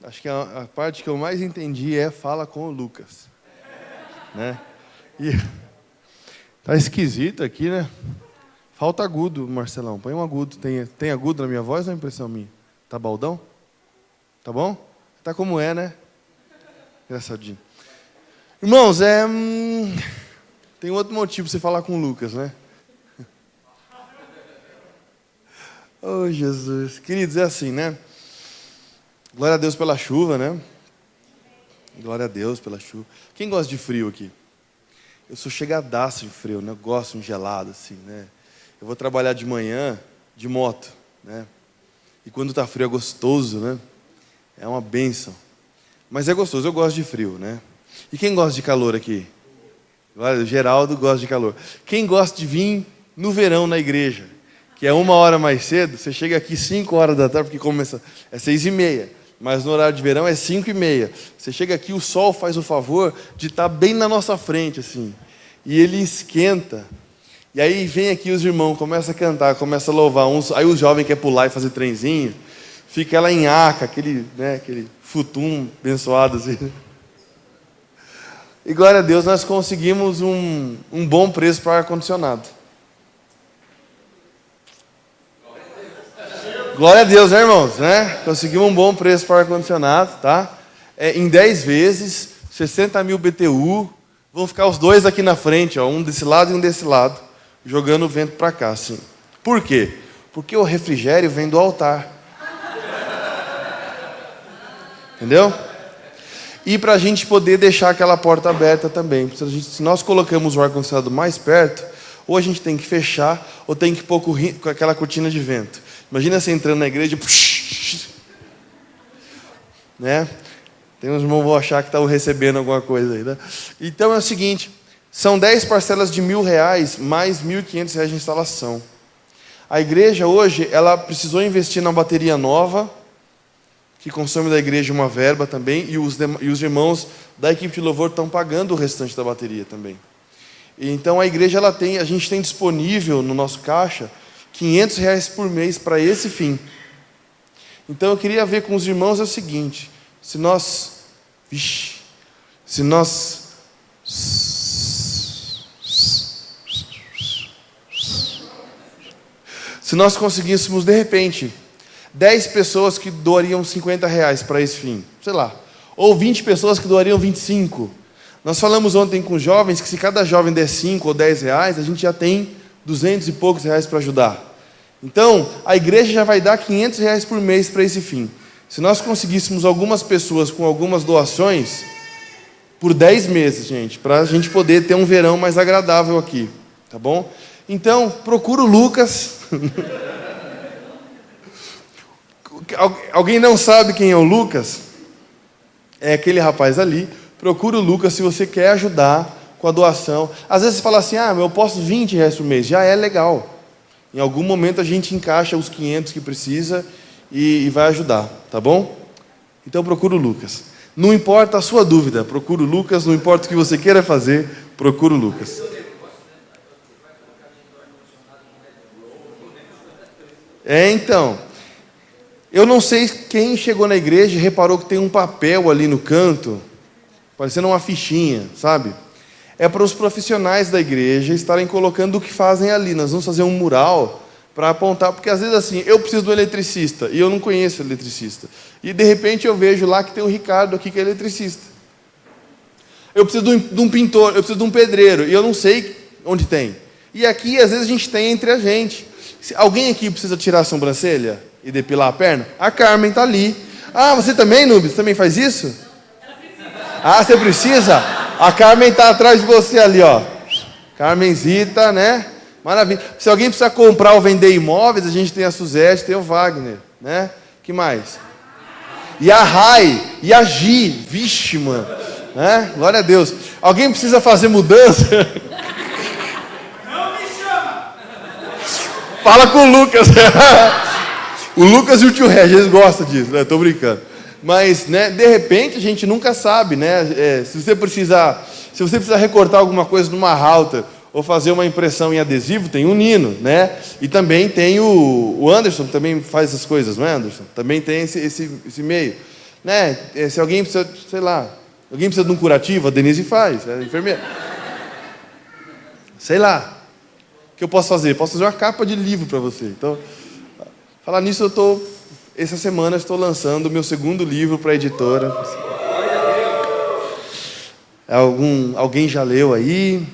Acho que a parte que eu mais entendi é fala com o Lucas. Né? E tá esquisito aqui, né? Falta agudo, Marcelão. Põe um agudo. Tem agudo na minha voz ou é impressão minha? Tá baldão? Tá bom? Tá como é, né? Engraçadinho. Irmãos, tem outro motivo para você falar com o Lucas, né? Oh, Jesus. Queridos, é assim, né? Glória a Deus pela chuva, né? Glória a Deus pela chuva. Quem gosta de frio aqui? Eu sou chegadaço de frio, né? Eu gosto de gelado, assim, né? Eu vou trabalhar de manhã de moto, né? E quando tá frio é gostoso, né? É uma bênção. Mas é gostoso, eu gosto de frio, né? E quem gosta de calor aqui? Glória, o Geraldo gosta de calor. Quem gosta de vir no verão na igreja? Que é 1 hora mais cedo, você chega aqui 5 horas da tarde, porque começa, é 6h30. Mas no horário de verão é 5h30. Você chega aqui, o sol faz o favor de estar bem na nossa frente, assim. E ele esquenta. E aí vem aqui os irmãos, começa a cantar, começa a louvar. Aí os jovens querem pular e fazer trenzinho. Fica ela em aca, aquele futum abençoado, assim. E glória a Deus, nós conseguimos um bom preço para ar-condicionado. Glória a Deus, né, irmãos? Né? Conseguimos um bom preço para ar-condicionado, tá? Em 10 vezes, 60 mil BTU. Vão ficar os dois aqui na frente, ó, um desse lado e um desse lado, jogando o vento para cá, assim. Por quê? Porque o refrigério vem do altar. Entendeu? E para a gente poder deixar aquela porta aberta também. Se nós colocamos o ar-condicionado mais perto, ou a gente tem que fechar, ou tem que pôr com aquela cortina de vento. Imagina você entrando na igreja, né? Tem uns irmãos que vão achar que estavam recebendo alguma coisa aí, né? Então é o seguinte, são 10 parcelas de R$1.000, mais R$1.500 de instalação. A igreja hoje, ela precisou investir na bateria nova, que consome da igreja uma verba também, e os irmãos da equipe de louvor estão pagando o restante da bateria também. Então a igreja, a gente tem disponível no nosso caixa R$500 por mês para esse fim. Então eu queria ver com os irmãos é o seguinte, se nós conseguíssemos de repente 10 pessoas que doariam R$50 para esse fim, sei lá, ou 20 pessoas que doariam 25. Nós falamos ontem com os jovens que se cada jovem der 5 ou 10 reais, a gente já tem 200 e poucos reais para ajudar. Então, a igreja já vai dar R$500 por mês para esse fim. Se nós conseguíssemos algumas pessoas com algumas doações, por 10 meses, gente, para a gente poder ter um verão mais agradável aqui, tá bom? Então, procura o Lucas. Alguém não sabe quem é o Lucas? É aquele rapaz ali. Procura o Lucas se você quer ajudar com a doação. Às vezes você fala assim, eu posso R$20 por mês. Já é legal. Em algum momento a gente encaixa os 500 que precisa e vai ajudar, tá bom? Então procura o Lucas. Não importa a sua dúvida, procura o Lucas. Não importa o que você queira fazer, procura o Lucas. Então, eu não sei quem chegou na igreja e reparou que tem um papel ali no canto, parecendo uma fichinha, sabe? É para os profissionais da igreja estarem colocando o que fazem ali. Nós vamos fazer um mural para apontar, porque às vezes assim, eu preciso de um eletricista, e eu não conheço eletricista. E de repente eu vejo lá que tem o Ricardo aqui que é eletricista. Eu preciso de um pintor, eu preciso de um pedreiro, e eu não sei onde tem. E aqui, às vezes, a gente tem entre a gente. Alguém aqui precisa tirar a sobrancelha e depilar a perna? A Carmen está ali. Você também, Nubes? Também faz isso? Você precisa? A Carmen está atrás de você ali, ó. Carmenzita, né? Maravilha. Se alguém precisar comprar ou vender imóveis, a gente tem a Suzete, tem o Wagner, né? Que mais? E a Rai, e a Gi. Vixe, mano. Né? Glória a Deus. Alguém precisa fazer mudança? Não me chama! Fala com o Lucas. O Lucas e o tio Regis, eles gostam disso, né? Tô brincando. Mas, né, de repente, a gente nunca sabe, né? Se você precisar recortar alguma coisa numa router ou fazer uma impressão em adesivo, tem o Nino, né? E também tem o Anderson, que também faz essas coisas, não é, Anderson? Também tem esse meio. Né? Se alguém precisa, sei lá, alguém precisa de um curativo, a Denise faz, é a enfermeira. Sei lá. O que eu posso fazer? Posso fazer uma capa de livro para você. Então, falar nisso, essa semana estou lançando o meu segundo livro para a editora. Alguém já leu aí?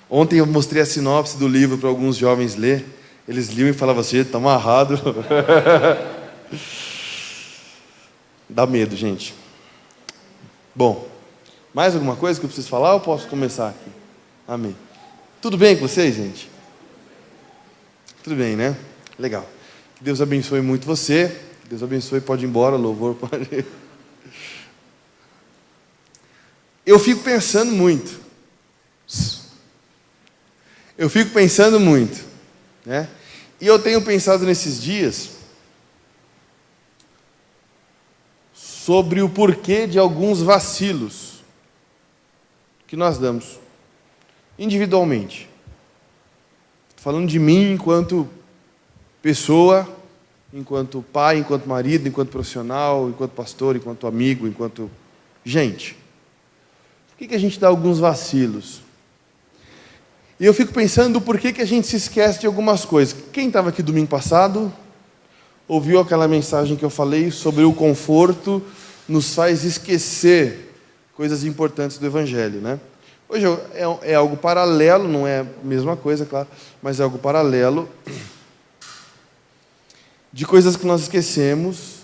Ontem eu mostrei a sinopse do livro para alguns jovens ler. Eles liam e falavam assim, está amarrado. Dá medo, gente. Bom, mais alguma coisa que eu preciso falar ou posso começar aqui? Amém. Tudo bem com vocês, gente? Tudo bem, né? Legal. Que Deus abençoe muito você. Que Deus abençoe, pode ir embora, louvor, pode. Eu fico pensando muito. Né? E eu tenho pensado nesses dias sobre o porquê de alguns vacilos que nós damos individualmente. Estou falando de mim enquanto pessoa, enquanto pai, enquanto marido, enquanto profissional, enquanto pastor, enquanto amigo, enquanto gente. Por que a gente dá alguns vacilos? E eu fico pensando por que a gente se esquece de algumas coisas. Quem estava aqui domingo passado ouviu aquela mensagem que eu falei sobre o conforto nos faz esquecer coisas importantes do Evangelho, né? Hoje é algo paralelo, não é a mesma coisa, claro, mas é algo paralelo de coisas que nós esquecemos.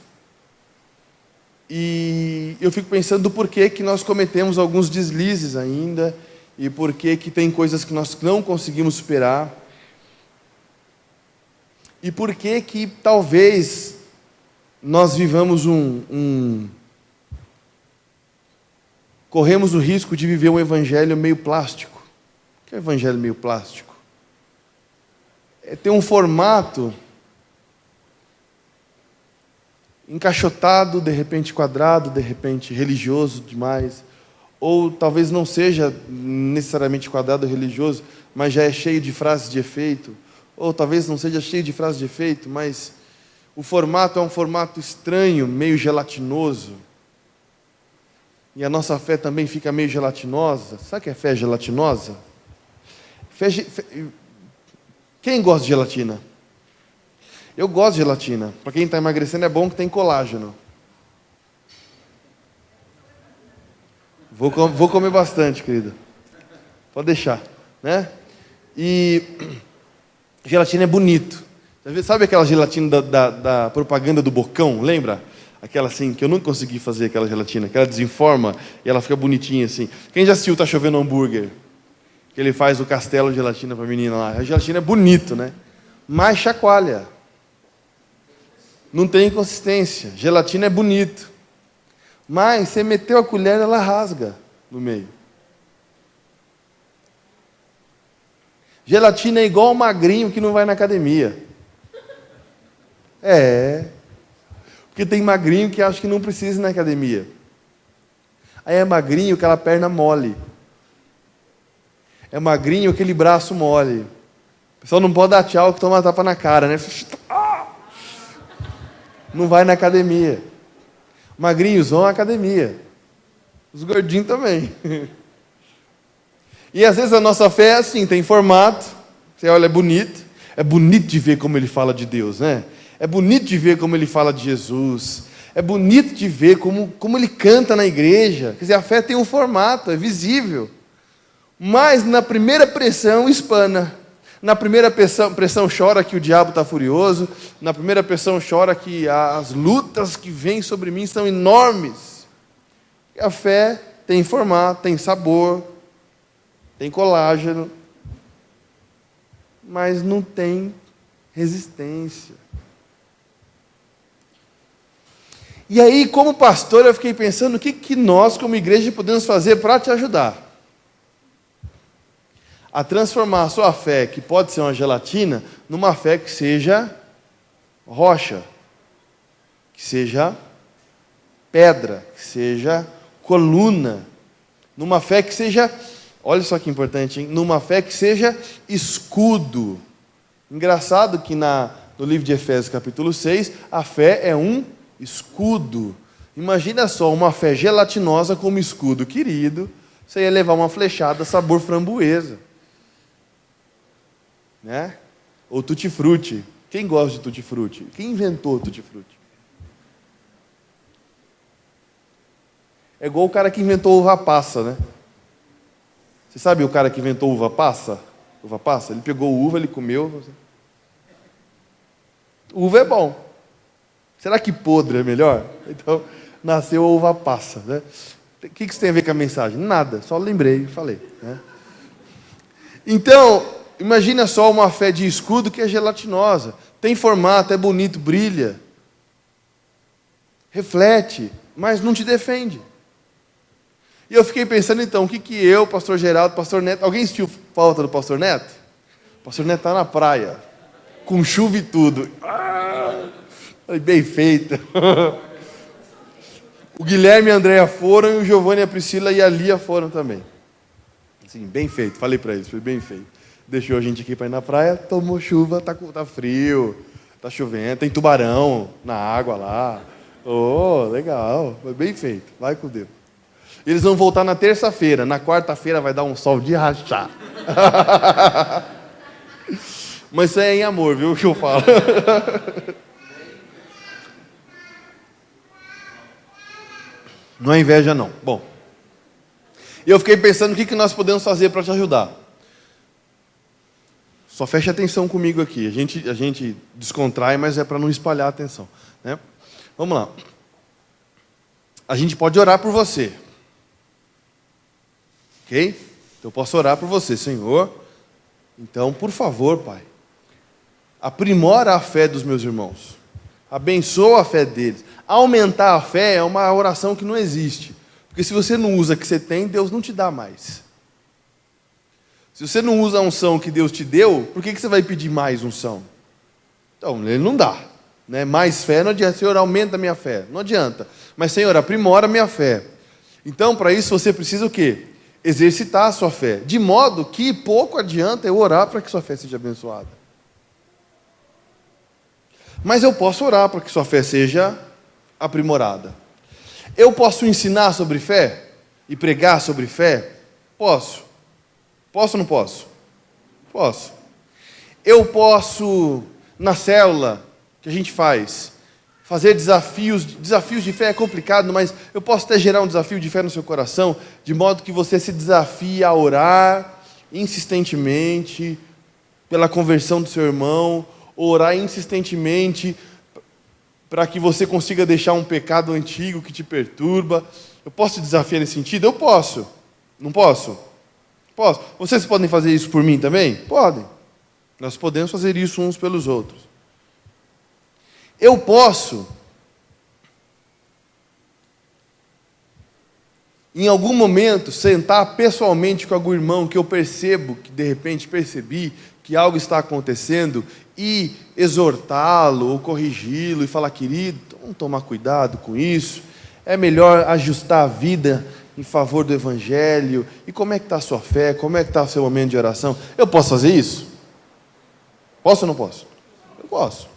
E eu fico pensando do porquê que nós cometemos alguns deslizes ainda e porquê que tem coisas que nós não conseguimos superar e porquê que talvez nós vivamos corremos o risco de viver um evangelho meio plástico. O que é evangelho meio plástico? É ter um formato encaixotado, de repente quadrado, de repente religioso demais, ou talvez não seja necessariamente quadrado religioso, mas já é cheio de frases de efeito, ou talvez não seja cheio de frases de efeito, mas o formato é um formato estranho, meio gelatinoso, e a nossa fé também fica meio gelatinosa. Sabe o que é fé gelatinosa? Quem gosta de gelatina? Eu gosto de gelatina. Para quem está emagrecendo é bom que tem colágeno. Vou comer bastante, querida. Pode deixar, né? E gelatina é bonito. Sabe aquela gelatina da propaganda do Bocão? Lembra? Aquela assim, que eu nunca consegui fazer aquela gelatina, que ela desenforma e ela fica bonitinha assim. Quem já assistiu Tá Chovendo Hambúrguer? Que ele faz o castelo de gelatina para a menina lá. A gelatina é bonito, né? Mas chacoalha. Não tem consistência. Gelatina é bonito. Mas você meteu a colher, ela rasga no meio. Gelatina é igual ao magrinho que não vai na academia. Porque tem magrinho que acha que não precisa ir na academia. Aí é magrinho aquela perna mole. É magrinho aquele braço mole. O pessoal não pode dar tchau que toma tapa na cara, né? Não vai na academia. Magrinhos vão à academia. Os gordinhos também. E às vezes a nossa fé é assim, tem formato. Você olha, é bonito. É bonito de ver como ele fala de Deus, né? É bonito de ver como ele fala de Jesus. É bonito de ver como ele canta na igreja. Quer dizer, a fé tem um formato, é visível. Mas na primeira pressão, espana. Na primeira pressão chora que o diabo está furioso. Na primeira pressão chora que as lutas que vêm sobre mim são enormes. E a fé tem formato, tem sabor, tem colágeno, mas não tem resistência. E aí, como pastor, eu fiquei pensando o que nós, como igreja, podemos fazer para te ajudar a transformar a sua fé, que pode ser uma gelatina, numa fé que seja rocha, que seja pedra, que seja coluna, numa fé que seja, olha só que importante, hein? Numa fé que seja escudo. Engraçado que no livro de Efésios, capítulo 6, a fé é um escudo. Imagina só, uma fé gelatinosa como escudo. Querido, você ia levar uma flechada sabor framboesa. Né? Ou tutti-frutti. Quem gosta de tutti-frutti? Quem inventou tutti-frutti? É igual o cara que inventou uva passa, né? Você sabe o cara que inventou uva passa? Uva passa? Ele pegou uva, ele comeu. Uva é bom. Será que podre é melhor? Então, nasceu a uva passa, né? O que isso tem a ver com a mensagem? Nada, só lembrei e falei. Né? Então, imagina só uma fé de escudo que é gelatinosa. Tem formato, é bonito, brilha. Reflete, mas não te defende. E eu fiquei pensando então, o que eu, pastor Geraldo, pastor Neto... Alguém sentiu falta do pastor Neto? O pastor Neto está na praia, com chuva e tudo. Bem feito. O Guilherme e a Andréia foram, e o Giovanni, a Priscila e a Lia foram também. Assim, bem feito, falei para eles, foi bem feito. Deixou a gente aqui para ir na praia, tomou chuva, tá frio, tá chovendo, tem tubarão na água lá. Oh, legal, foi bem feito, vai com Deus. Eles vão voltar na terça-feira, na quarta-feira vai dar um sol de rachar. Mas isso é em amor, viu o que eu falo? Não é inveja, não. Bom, eu fiquei pensando o que nós podemos fazer para te ajudar. Só feche atenção comigo aqui. A gente descontrai, mas é para não espalhar a atenção. Né? Vamos lá. A gente pode orar por você. Ok? Então eu posso orar por você, Senhor. Então, por favor, Pai, aprimora a fé dos meus irmãos. Abençoa a fé deles. Aumentar a fé é uma oração que não existe. Porque se você não usa o que você tem, Deus não te dá mais. Se você não usa a unção que Deus te deu, por que você vai pedir mais unção? Então, Ele não dá. Né? Mais fé não adianta. Senhor, aumenta a minha fé. Não adianta. Mas, Senhor, aprimora a minha fé. Então, para isso, você precisa o quê? Exercitar a sua fé. De modo que pouco adianta eu orar para que sua fé seja abençoada. Mas eu posso orar para que sua fé seja aprimorada. Eu posso ensinar sobre fé e pregar sobre fé? Posso. Posso ou não posso? Posso. Eu posso, na célula que a gente faz, fazer desafios de fé é complicado, mas eu posso até gerar um desafio de fé no seu coração, de modo que você se desafie a orar insistentemente pela conversão do seu irmão, orar insistentemente para que você consiga deixar um pecado antigo que te perturba. Eu posso te desafiar nesse sentido? Eu posso. Não posso? Posso. Vocês podem fazer isso por mim também? Podem. Nós podemos fazer isso uns pelos outros. Eu posso, em algum momento, sentar pessoalmente com algum irmão que eu percebo, que de repente percebi que algo está acontecendo, e exortá-lo ou corrigi-lo e falar, querido, vamos tomar cuidado com isso, é melhor ajustar a vida em favor do Evangelho. E como é que está a sua fé? Como é que está o seu momento de oração? Eu posso fazer isso? Posso ou não posso? Eu posso.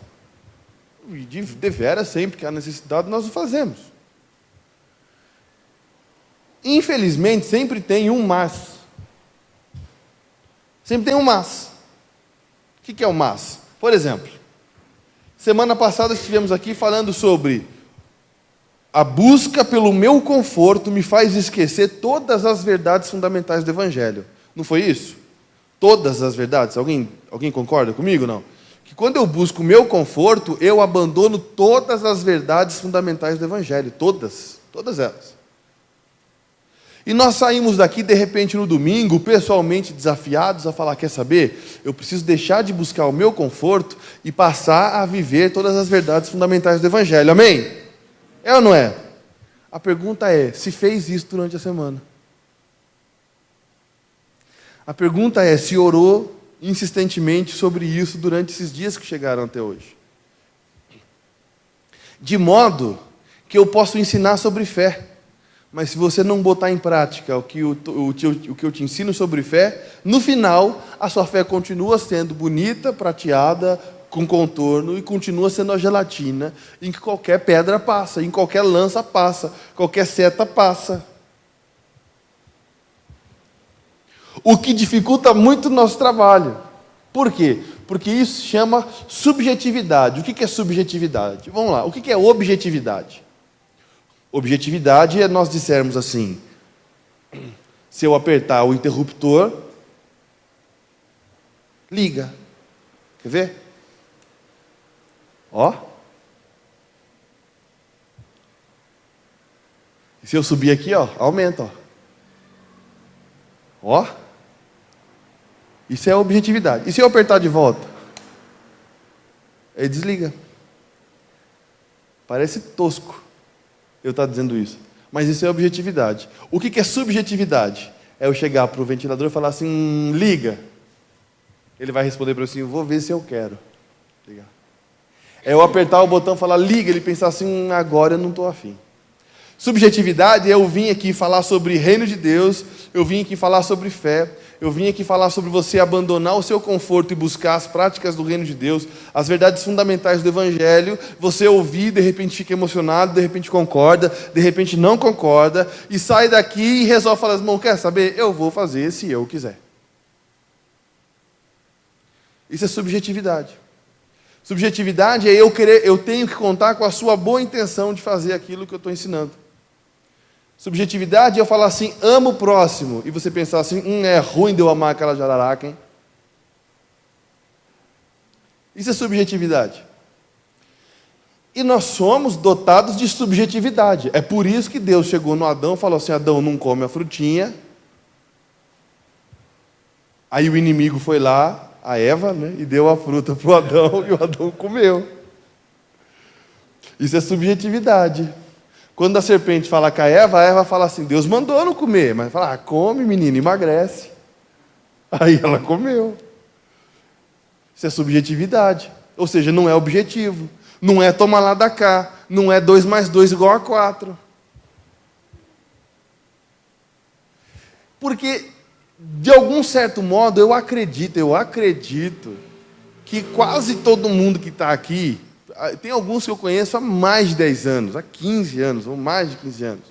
E deveras sempre que há necessidade nós o fazemos. Infelizmente sempre tem um mas. Sempre tem um mas. O que é o mas? Por exemplo, semana passada estivemos aqui falando sobre a busca pelo meu conforto me faz esquecer todas as verdades fundamentais do Evangelho. Não foi isso? Todas as verdades. Alguém concorda comigo, não? Que quando eu busco o meu conforto, eu abandono todas as verdades fundamentais do Evangelho. Todas elas. E nós saímos daqui, de repente, no domingo, pessoalmente desafiados a falar, quer saber? Eu preciso deixar de buscar o meu conforto e passar a viver todas as verdades fundamentais do Evangelho. Amém? É ou não é? A pergunta é, se fez isso durante a semana? A pergunta é, se orou insistentemente sobre isso durante esses dias que chegaram até hoje? De modo que eu posso ensinar sobre fé. Mas se você não botar em prática o que eu te ensino sobre fé, no final, a sua fé continua sendo bonita, prateada, com contorno e continua sendo a gelatina em que qualquer pedra passa, em qualquer lança passa, qualquer seta passa. O que dificulta muito o nosso trabalho. Por quê? Porque isso se chama subjetividade. O que é subjetividade? Vamos lá, o que é objetividade? Objetividade é nós dissermos assim: se eu apertar o interruptor, liga. Quer ver? Ó. E se eu subir aqui, ó, aumenta, ó. Ó. Isso é objetividade. E se eu apertar de volta? Ele desliga. Parece tosco eu estar dizendo isso. Mas isso é objetividade. O que é subjetividade? É eu chegar para o ventilador e falar assim, liga. Ele vai responder para mim assim, vou ver se eu quero. Ligar. É eu apertar o botão e falar liga, ele pensar assim, agora eu não estou afim. Subjetividade é eu vim aqui falar sobre reino de Deus, eu vim aqui falar sobre fé, eu vim aqui falar sobre você abandonar o seu conforto e buscar as práticas do reino de Deus, as verdades fundamentais do Evangelho, você ouvir, de repente fica emocionado, de repente concorda, de repente não concorda, e sai daqui e resolve falar, irmão, quer saber? Eu vou fazer se eu quiser. Isso é subjetividade. Subjetividade é eu tenho que contar com a sua boa intenção de fazer aquilo que eu estou ensinando. Subjetividade é eu falar assim, amo o próximo, e você pensar assim, é ruim de eu amar aquela jararaca, hein? Isso é subjetividade. E nós somos dotados de subjetividade. É por isso que Deus chegou no Adão e falou assim, Adão, não come a frutinha. Aí o inimigo foi lá, a Eva, né, e deu a fruta para o Adão, e o Adão comeu. Isso é subjetividade. Quando a serpente fala com a Eva fala assim, Deus mandou não comer, mas fala, come menino, emagrece. Aí ela comeu. Isso é subjetividade, ou seja, não é objetivo, não é toma lá da cá, não é 2 mais 2 igual a 4. Porque, de algum certo modo, eu acredito que quase todo mundo que está aqui, tem alguns que eu conheço há mais de 10 anos, há 15 anos, ou mais de 15 anos.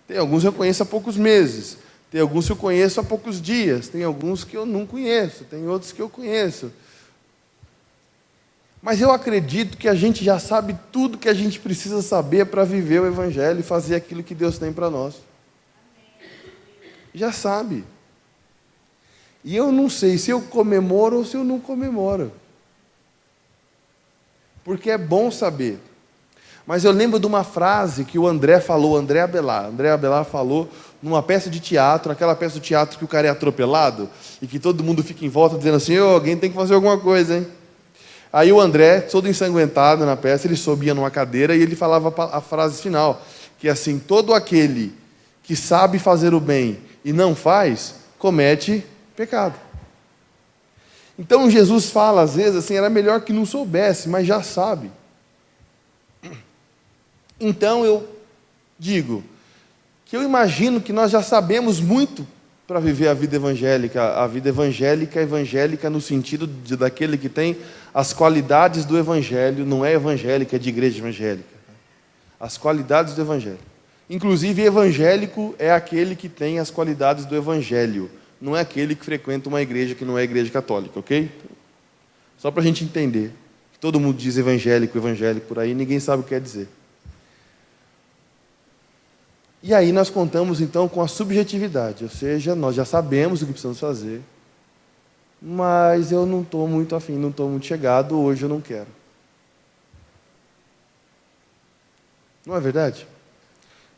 Tem alguns que eu conheço há poucos meses, tem alguns que eu conheço há poucos dias, tem alguns que eu não conheço, tem outros que eu conheço. Mas eu acredito que a gente já sabe tudo que a gente precisa saber para viver o Evangelho e fazer aquilo que Deus tem para nós. Já sabe. E eu não sei se eu comemoro ou se eu não comemoro. Porque é bom saber. Mas eu lembro de uma frase que o André falou, André Abelar falou numa peça de teatro, aquela peça de teatro que o cara é atropelado e que todo mundo fica em volta dizendo assim, alguém tem que fazer alguma coisa, hein? Aí o André, todo ensanguentado na peça, ele subia numa cadeira e ele falava a frase final, que é assim, todo aquele que sabe fazer o bem e não faz, comete pecado. Então Jesus fala, às vezes, assim, era melhor que não soubesse, mas já sabe. Então eu digo que eu imagino que nós já sabemos muito para viver a vida evangélica no sentido daquele que tem as qualidades do Evangelho, não é evangélica, é de igreja evangélica. As qualidades do Evangelho. Inclusive, evangélico é aquele que tem as qualidades do Evangelho, não é aquele que frequenta uma igreja que não é igreja católica, ok? Só para a gente entender. Todo mundo diz evangélico por aí, ninguém sabe o que quer dizer. E aí nós contamos então com a subjetividade, ou seja, nós já sabemos o que precisamos fazer, mas eu não estou muito afim, não estou muito chegado, hoje eu não quero. Não é verdade?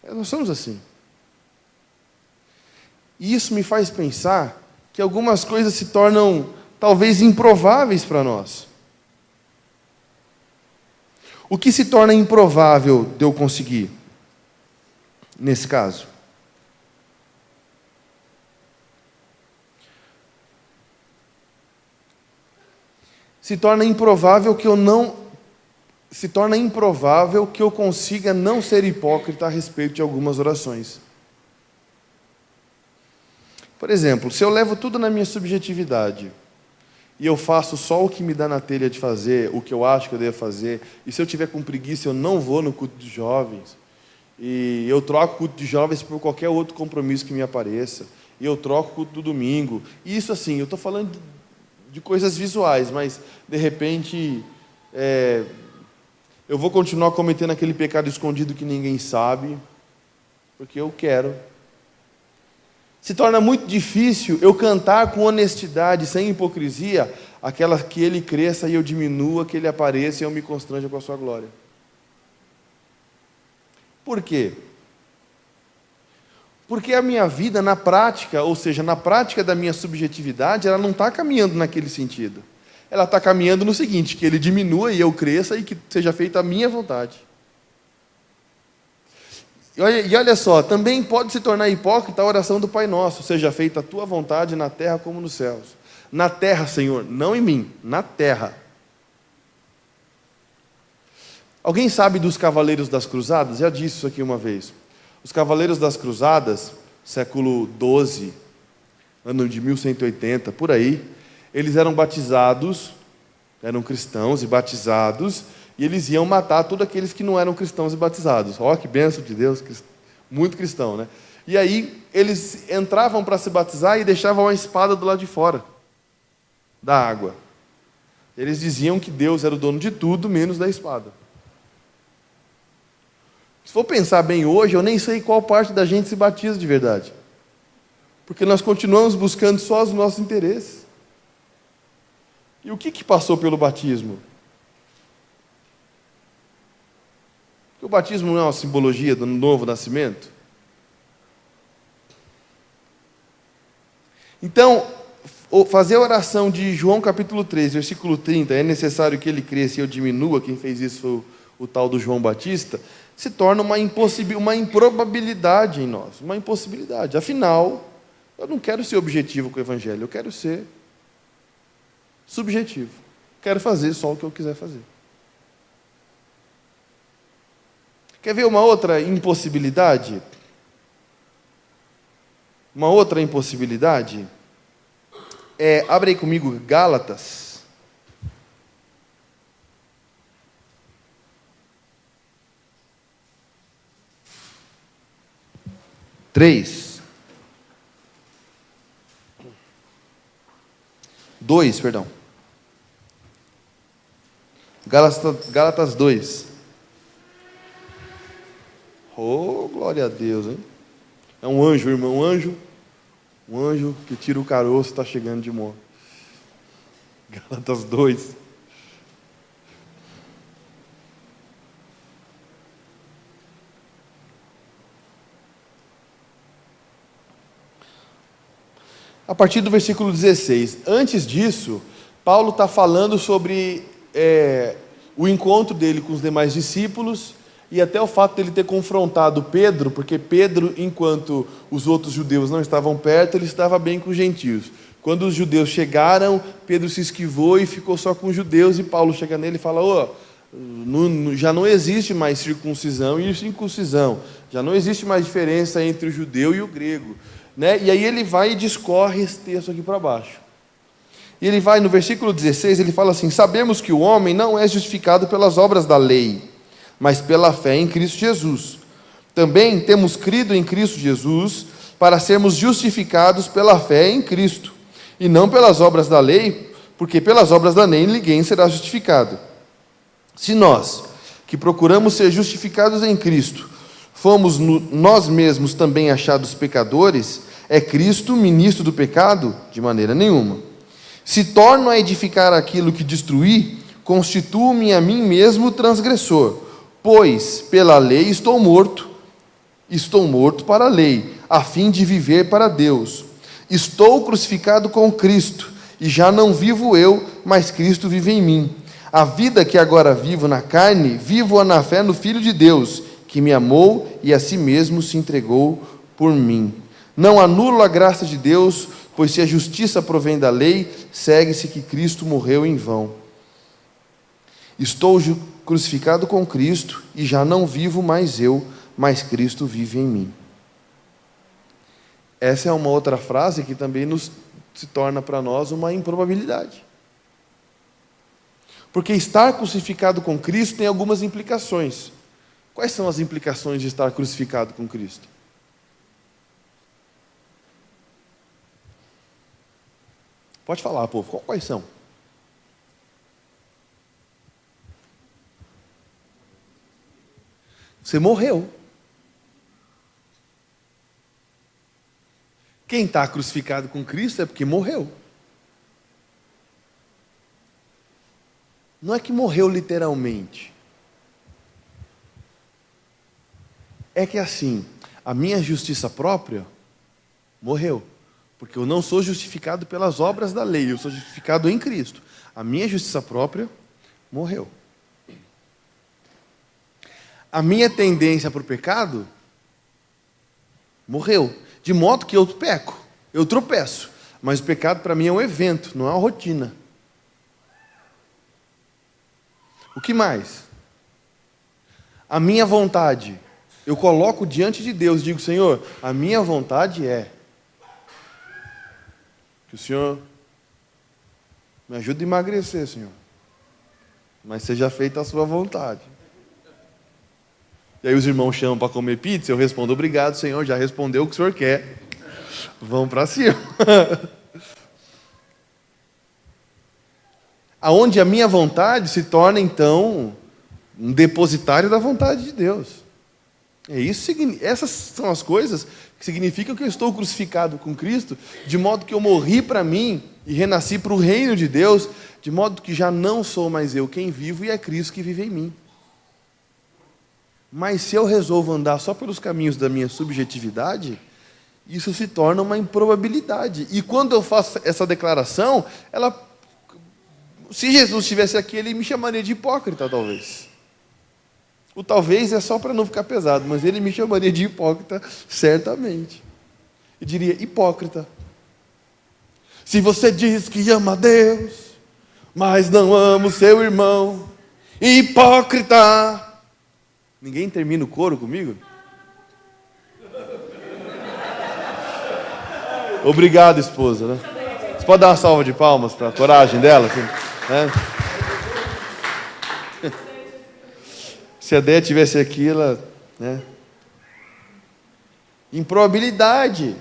Nós somos assim. E isso me faz pensar que algumas coisas se tornam talvez improváveis para nós. O que se torna improvável de eu conseguir, nesse caso? Se torna improvável que eu consiga não ser hipócrita a respeito de algumas orações. Por exemplo, se eu levo tudo na minha subjetividade e eu faço só o que me dá na telha de fazer, o que eu acho que eu devo fazer, e se eu tiver com preguiça, eu não vou no culto de jovens, e eu troco o culto de jovens por qualquer outro compromisso que me apareça, e eu troco o culto do domingo. E isso assim, eu estou falando de coisas visuais, mas de repente eu vou continuar cometendo aquele pecado escondido que ninguém sabe, porque eu quero. Se torna muito difícil eu cantar com honestidade, sem hipocrisia, aquela que ele cresça e eu diminua, que ele apareça e eu me constranja com a sua glória. Por quê? Porque a minha vida na prática, ou seja, na prática da minha subjetividade, ela não está caminhando naquele sentido. Ela está caminhando no seguinte, que ele diminua e eu cresça e que seja feita a minha vontade. E olha só, também pode se tornar hipócrita a oração do Pai Nosso, seja feita a tua vontade na terra como nos céus. Na terra, Senhor, não em mim, na terra. Alguém sabe dos Cavaleiros das Cruzadas? Já disse isso aqui uma vez. Os Cavaleiros das Cruzadas, século XII, ano de 1180, por aí, eles eram batizados, eram cristãos e batizados, e eles iam matar todos aqueles que não eram cristãos e batizados. Ó, que bênção de Deus, muito cristão, né? E aí, eles entravam para se batizar e deixavam a espada do lado de fora da água. Eles diziam que Deus era o dono de tudo, menos da espada. Se for pensar bem hoje, eu nem sei qual parte da gente se batiza de verdade. Porque nós continuamos buscando só os nossos interesses. E o que passou pelo batismo? Porque o batismo não é uma simbologia do novo nascimento? Então, fazer a oração de João capítulo 3, versículo 30, é necessário que ele cresça e eu diminua, quem fez isso foi o tal do João Batista, se torna uma improbabilidade em nós, uma impossibilidade. Afinal, eu não quero ser objetivo com o Evangelho, eu quero ser subjetivo. Quero fazer só o que eu quiser fazer. Quer ver uma outra impossibilidade? Uma outra impossibilidade abre aí comigo Gálatas. 3. 2, perdão. Gálatas 2. Oh, glória a Deus, hein? É um anjo, irmão, um anjo que tira o caroço está chegando de moto. Gálatas 2. A partir do versículo 16. Antes disso, Paulo está falando sobre o encontro dele com os demais discípulos e até o fato dele ter confrontado Pedro, porque Pedro, enquanto os outros judeus não estavam perto, ele estava bem com os gentios. Quando os judeus chegaram, Pedro se esquivou e ficou só com os judeus, e Paulo chega nele e fala: já não existe mais circuncisão e incircuncisão, já não existe mais diferença entre o judeu e o grego. Né? E aí ele vai e discorre esse texto aqui para baixo. E ele vai no versículo 16, ele fala assim: sabemos que o homem não é justificado pelas obras da lei, mas pela fé em Cristo Jesus. Também temos crido em Cristo Jesus para sermos justificados pela fé em Cristo, e não pelas obras da lei, porque pelas obras da lei ninguém será justificado. Se nós, que procuramos ser justificados em Cristo, fomos nós mesmos também achados pecadores, é Cristo ministro do pecado? De maneira nenhuma. Se torno a edificar aquilo que destruí, constituo-me a mim mesmo transgressor, pois pela lei estou morto para a lei, a fim de viver para Deus. Estou crucificado com Cristo, e já não vivo eu, mas Cristo vive em mim. A vida que agora vivo na carne, vivo-a na fé no Filho de Deus, que me amou e a si mesmo se entregou por mim. Não anulo a graça de Deus, pois se a justiça provém da lei, segue-se que Cristo morreu em vão. Estou crucificado com Cristo, e já não vivo mais eu, mas Cristo vive em mim. Essa é uma outra frase que também se torna para nós uma improbabilidade. Porque estar crucificado com Cristo tem algumas implicações. Quais são as implicações de estar crucificado com Cristo? Pode falar, povo. Quais são? Você morreu. Quem está crucificado com Cristo é porque morreu. Não é que morreu literalmente. É que assim, a minha justiça própria morreu. Porque eu não sou justificado pelas obras da lei, eu sou justificado em Cristo. A minha justiça própria morreu. A minha tendência para o pecado morreu. De modo que eu peco, eu tropeço. Mas o pecado para mim é um evento, não é uma rotina. O que mais? A minha vontade. Eu coloco diante de Deus, digo, Senhor, a minha vontade é que o Senhor me ajude a emagrecer, Senhor. Mas seja feita a sua vontade. E aí os irmãos chamam para comer pizza, eu respondo, obrigado, Senhor, já respondeu o que o Senhor quer. Vamos para cima. Aonde a minha vontade se torna, então, um depositário da vontade de Deus. Essas são as coisas que significam que eu estou crucificado com Cristo, de modo que eu morri para mim e renasci para o reino de Deus, de modo que já não sou mais eu quem vivo e é Cristo que vive em mim. Mas se eu resolvo andar só pelos caminhos da minha subjetividade, isso se torna uma improbabilidade. E quando eu faço essa declaração, se Jesus estivesse aqui, ele me chamaria de hipócrita, talvez. O talvez é só para não ficar pesado, mas ele me chamaria de hipócrita, certamente. E diria, hipócrita. Se você diz que ama a Deus, mas não ama o seu irmão, hipócrita. Ninguém termina o coro comigo? Obrigado, esposa. Né? Você pode dar uma salva de palmas para a coragem dela? Assim, né? Se a Déia tivesse aqui, ela... Né? Improbabilidade.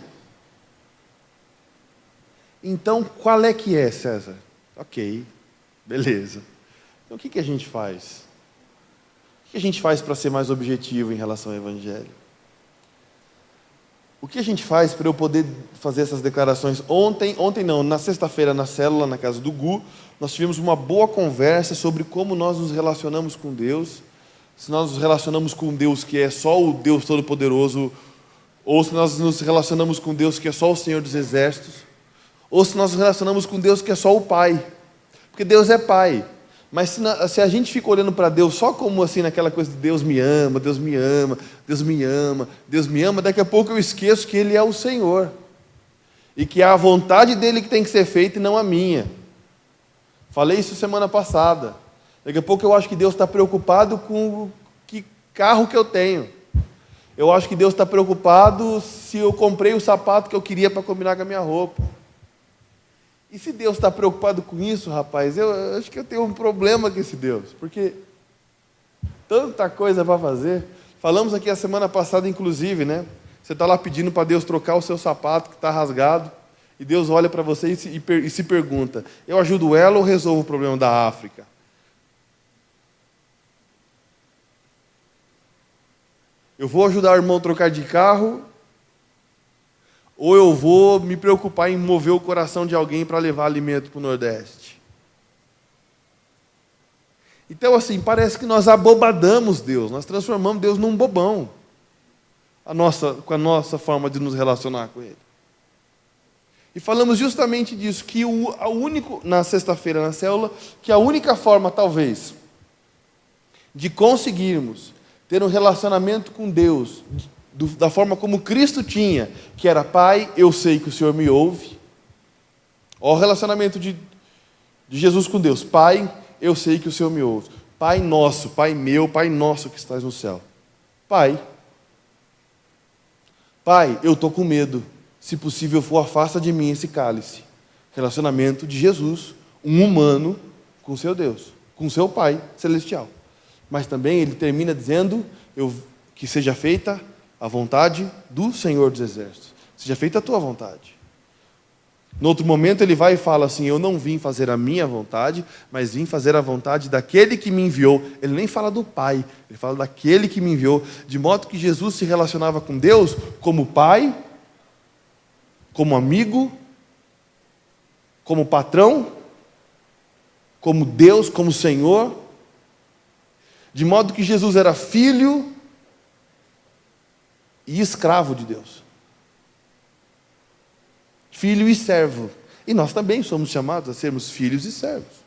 Então, qual é que é, César? Ok, beleza. Então, o que a gente faz? O que a gente faz para ser mais objetivo em relação ao Evangelho? O que a gente faz para eu poder fazer essas declarações? Ontem não, na sexta-feira, na célula, na casa do Gu, nós tivemos uma boa conversa sobre como nós nos relacionamos com Deus, se nós nos relacionamos com Deus que é só o Deus Todo-Poderoso, ou se nós nos relacionamos com Deus que é só o Senhor dos Exércitos, ou se nós nos relacionamos com Deus que é só o Pai, porque Deus é Pai. Mas se a gente fica olhando para Deus só como assim, naquela coisa de Deus me ama, Deus me ama, Deus me ama, Deus me ama, daqui a pouco eu esqueço que Ele é o Senhor. E que é a vontade dEle que tem que ser feita e não a minha. Falei isso semana passada. Daqui a pouco eu acho que Deus está preocupado com que carro que eu tenho. Eu acho que Deus está preocupado se eu comprei o sapato que eu queria para combinar com a minha roupa. E se Deus está preocupado com isso, rapaz, eu acho que eu tenho um problema com esse Deus, porque tanta coisa para fazer. Falamos aqui a semana passada, inclusive, né? Você está lá pedindo para Deus trocar o seu sapato que está rasgado, e Deus olha para você e se pergunta, eu ajudo ela ou resolvo o problema da África? Eu vou ajudar o irmão a trocar de carro, ou eu vou me preocupar em mover o coração de alguém para levar alimento para o Nordeste? Então, assim, parece que nós abobadamos Deus, nós transformamos Deus num bobão, com a nossa forma de nos relacionar com Ele. E falamos justamente disso, que na sexta-feira na célula, que a única forma, talvez, de conseguirmos ter um relacionamento com Deus, da forma como Cristo tinha, que era Pai, eu sei que o Senhor me ouve. Olha o relacionamento de Jesus com Deus. Pai, eu sei que o Senhor me ouve. Pai nosso, Pai meu, Pai nosso que estás no céu. Pai, eu estou com medo. Se possível for, afasta de mim esse cálice. Relacionamento de Jesus, um humano com seu Deus. com seu Pai celestial. Mas também ele termina dizendo que seja feita a vontade do Senhor dos Exércitos. Seja feita a tua vontade. No outro momento ele vai e fala assim, eu não vim fazer a minha vontade, mas vim fazer a vontade daquele que me enviou. Ele nem fala do Pai, ele fala daquele que me enviou. De modo que Jesus se relacionava com Deus como Pai, como amigo, como patrão, como Deus, como Senhor. De modo que Jesus era filho e escravo de Deus. Filho e servo. E nós também somos chamados a sermos filhos e servos.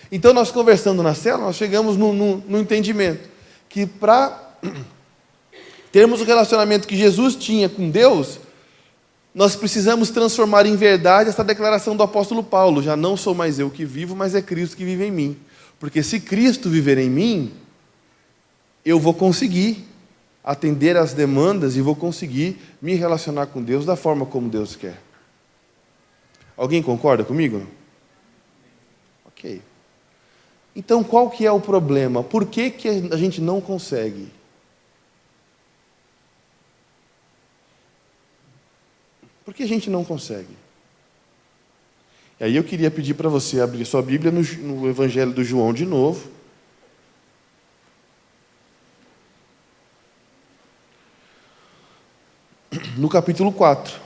Então, nós conversando na célula, nós chegamos no entendimento que para termos o relacionamento que Jesus tinha com Deus, nós precisamos transformar em verdade essa declaração do apóstolo Paulo: já não sou mais eu que vivo, mas é Cristo que vive em mim. Porque se Cristo viver em mim, eu vou conseguir atender às demandas e vou conseguir me relacionar com Deus da forma como Deus quer. Alguém concorda comigo? Ok. Então, qual que é o problema? Por que a gente não consegue? Por que a gente não consegue? E aí eu queria pedir para você abrir sua Bíblia no Evangelho do João de novo. No capítulo 4.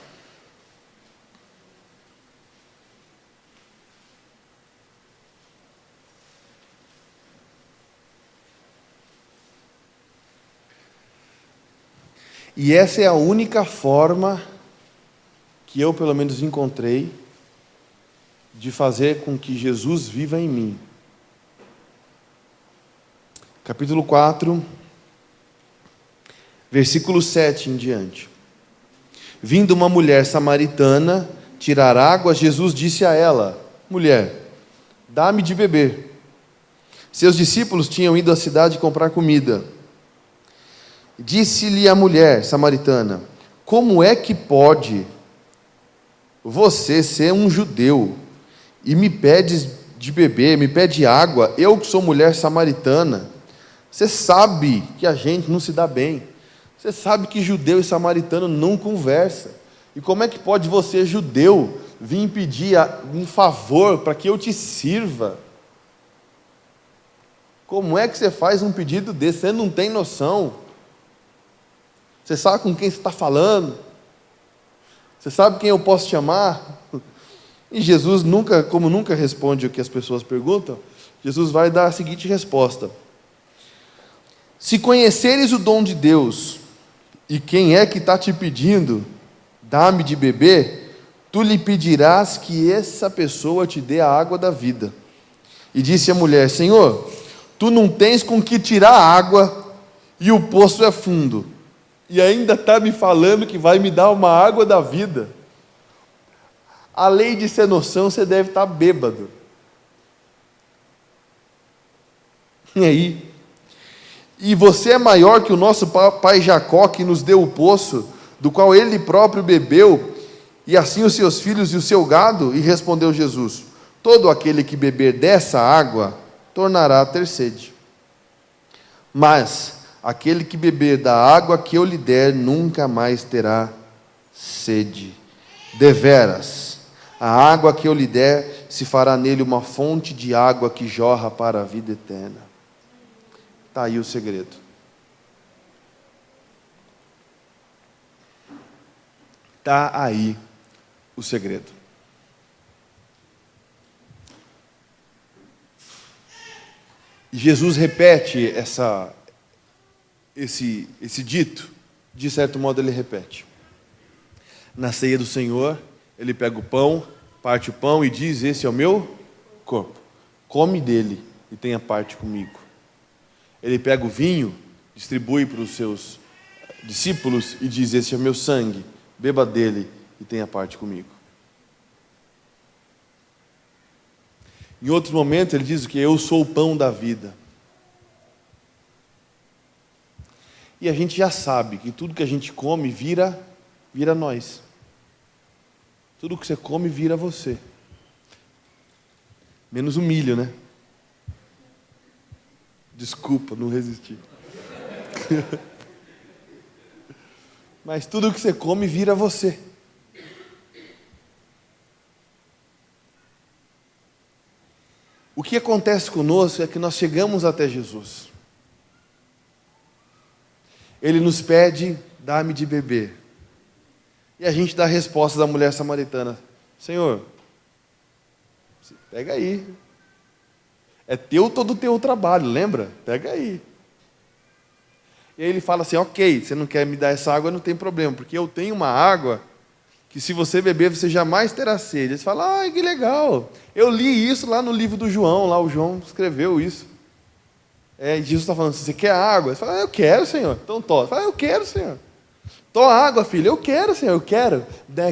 E essa é a única forma que eu, pelo menos, encontrei de fazer com que Jesus viva em mim. Capítulo 4, versículo 7 em diante. Vindo uma mulher samaritana tirar água, Jesus disse a ela: mulher, dá-me de beber. Seus discípulos tinham ido à cidade comprar comida. Disse-lhe a mulher samaritana: como é que pode você ser um judeu e me pede de beber, me pede água, eu que sou mulher samaritana? Você sabe que a gente não se dá bem. Você sabe que judeu e samaritano não conversam. E como é que pode você, judeu, vir pedir um favor para que eu te sirva? Como é que você faz um pedido desse? Você não tem noção. Você sabe com quem você está falando? Você sabe quem eu posso te amar? E Jesus como nunca responde o que as pessoas perguntam, Jesus vai dar a seguinte resposta: se conheceres o dom de Deus, e quem é que está te pedindo, dá-me de beber, tu lhe pedirás que essa pessoa te dê a água da vida. E disse a mulher: Senhor, tu não tens com que tirar água, e o poço é fundo, e ainda está me falando que vai me dar uma água da vida. Além de ser noção, você deve estar bêbado. E aí? E você é maior que o nosso pai Jacó, que nos deu o poço, do qual ele próprio bebeu, e assim os seus filhos e o seu gado? E respondeu Jesus: todo aquele que beber dessa água tornará a ter sede. Mas aquele que beber da água que eu lhe der nunca mais terá sede. Deveras, a água que eu lhe der se fará nele uma fonte de água que jorra para a vida eterna. Está aí o segredo. Está aí o segredo. E Jesus repete esse dito, de certo modo ele repete. Na ceia do Senhor, ele pega o pão, parte o pão e diz: esse é o meu corpo, come dele e tenha parte comigo. Ele pega o vinho, distribui para os seus discípulos e diz: esse é o meu sangue, beba dele e tenha parte comigo. Em outro momento ele diz que eu sou o pão da vida. E a gente já sabe que tudo que a gente come vira nós. Tudo que você come vira você. Menos o milho, né? Desculpa, não resisti. Mas tudo que você come vira você. O que acontece conosco é que nós chegamos até Jesus. Ele nos pede, dá-me de beber. E a gente dá a resposta da mulher samaritana: Senhor, pega aí. É teu todo o teu trabalho, lembra? Pega aí. E aí ele fala assim: ok, você não quer me dar essa água, não tem problema, porque eu tenho uma água que se você beber, você jamais terá sede. Eles falam: ai, que legal. Eu li isso lá no livro do João, lá o João escreveu isso. E Jesus está falando assim: você quer água? Ele fala: eu quero, Senhor. Então toma. Ele fala: eu quero, Senhor. Toma água, filho. Eu quero, Senhor, eu quero.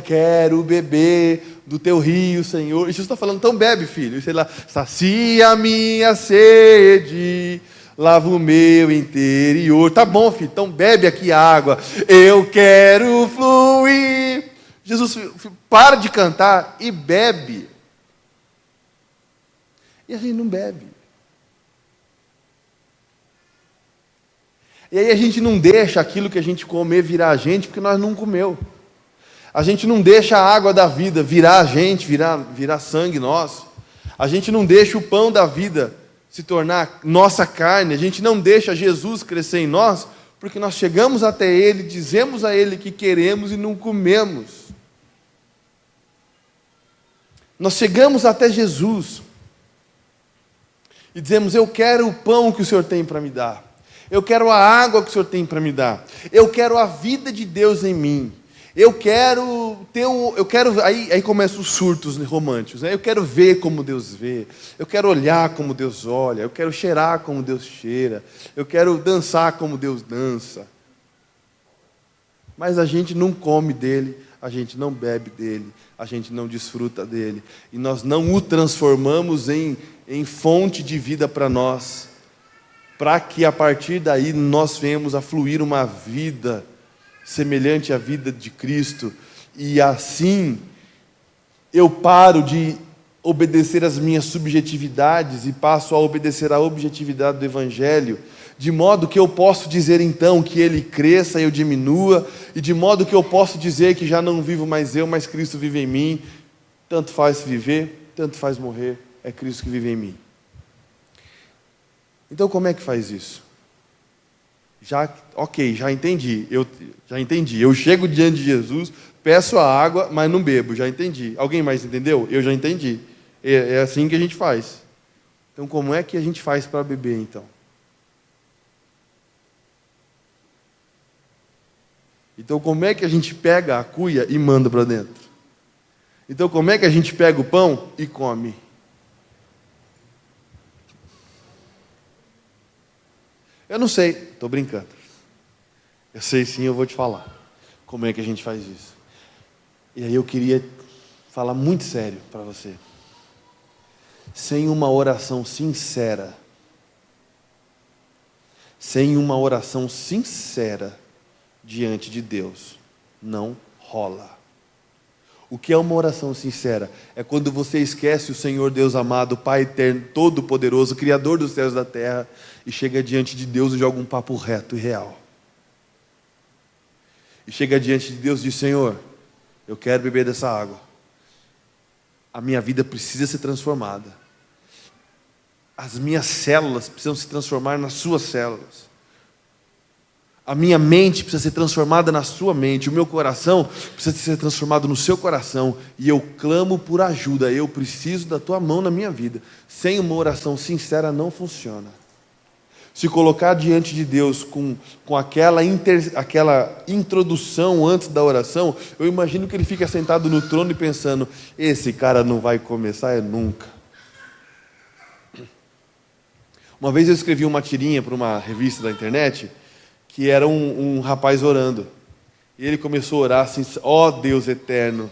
Quero beber do teu rio, Senhor. E Jesus está falando: então bebe, filho. E sei lá, sacia a minha sede, lava o meu interior. Tá bom, filho, então bebe aqui a água. Eu quero fluir. Jesus, para de cantar e bebe. E a gente não bebe. E aí a gente não deixa aquilo que a gente comer virar a gente, porque nós não comeu. A gente não deixa a água da vida virar a gente, virar sangue nosso. A gente não deixa o pão da vida se tornar nossa carne. A gente não deixa Jesus crescer em nós, porque nós chegamos até Ele, dizemos a Ele que queremos e não comemos. Nós chegamos até Jesus e dizemos: eu quero o pão que o Senhor tem para me dar. Eu quero a água que o Senhor tem para me dar. Eu quero a vida de Deus em mim. Eu quero aí começam os surtos românticos, né? Eu quero ver como Deus vê. Eu quero olhar como Deus olha. Eu quero cheirar como Deus cheira. Eu quero dançar como Deus dança. Mas a gente não come dele, a gente não bebe dele, a gente não desfruta dele. E nós não o transformamos em fonte de vida para nós, para que a partir daí nós venhamos a fluir uma vida semelhante à vida de Cristo. E assim eu paro de obedecer às minhas subjetividades e passo a obedecer à objetividade do Evangelho, de modo que eu posso dizer então que ele cresça e eu diminua, e de modo que eu posso dizer que já não vivo mais eu, mas Cristo vive em mim. Tanto faz viver, tanto faz morrer, é Cristo que vive em mim. Então como é que faz isso? Já entendi. Eu chego diante de Jesus, peço a água, mas não bebo, já entendi. Alguém mais entendeu? Eu já entendi. É assim que a gente faz. Então como é que a gente faz para beber então? Então como é que a gente pega a cuia e manda para dentro? Então como é que a gente pega o pão e come? Eu não sei, estou brincando. Eu sei sim, eu vou te falar como é que a gente faz isso. E aí eu queria falar muito sério para você. Sem uma oração sincera, diante de Deus, não rola. O que é uma oração sincera? É quando você esquece o Senhor Deus amado, Pai eterno, todo-poderoso, Criador dos céus e da terra, e chega diante de Deus e joga um papo reto e real. E chega diante de Deus e diz: Senhor, eu quero beber dessa água. A minha vida precisa ser transformada. As minhas células precisam se transformar nas suas células. A minha mente precisa ser transformada na sua mente. O meu coração precisa ser transformado no seu coração. E eu clamo por ajuda. Eu preciso da tua mão na minha vida. Sem uma oração sincera não funciona. Se colocar diante de Deus com aquela introdução antes da oração, eu imagino que ele fica sentado no trono e pensando: esse cara não vai começar nunca. Uma vez eu escrevi uma tirinha para uma revista da internet, que era um rapaz orando. E ele começou a orar assim: ó Deus eterno,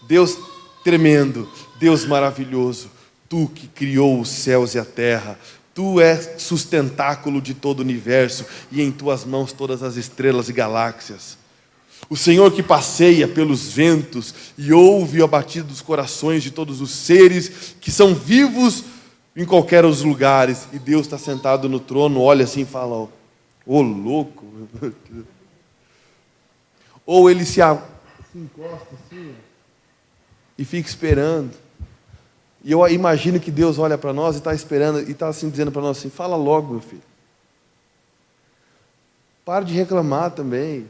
Deus tremendo, Deus maravilhoso, Tu que criou os céus e a terra, Tu és sustentáculo de todo o universo, e em Tuas mãos todas as estrelas e galáxias. O Senhor que passeia pelos ventos e ouve o batido dos corações de todos os seres que são vivos em qualquer dos lugares, e Deus está sentado no trono, olha assim e fala, ô louco. Ou ele se encosta assim e fica esperando. E eu imagino que Deus olha para nós e está esperando, e está assim, dizendo para nós assim, fala logo, meu filho. Para de reclamar também.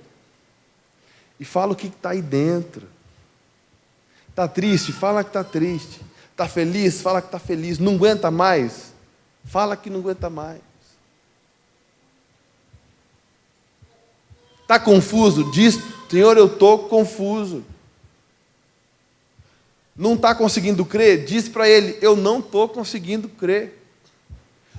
E fala o que está aí dentro. Está triste? Fala que está triste. Está feliz? Fala que está feliz. Não aguenta mais? Fala que não aguenta mais. Está confuso? Diz, Senhor, eu estou confuso. Não está conseguindo crer? Diz para ele, eu não estou conseguindo crer.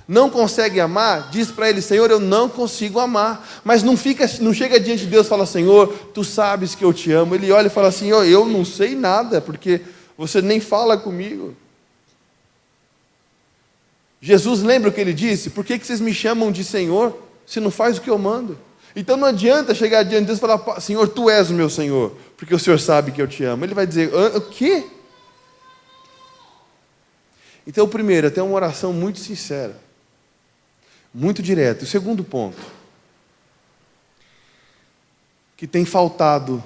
Não consegue amar? Diz para ele, Senhor, eu não consigo amar. Mas não chega diante de Deus e fala, Senhor, tu sabes que eu te amo. Ele olha e fala assim, eu não sei nada, porque você nem fala comigo. Jesus lembra o que ele disse? Por que vocês me chamam de Senhor, se não faz o que eu mando? Então não adianta chegar diante de Deus e falar, Senhor, tu és o meu Senhor, porque o Senhor sabe que eu te amo. Ele vai dizer, o quê? Então, primeiro, tem uma oração muito sincera, muito direta. O segundo ponto, que tem faltado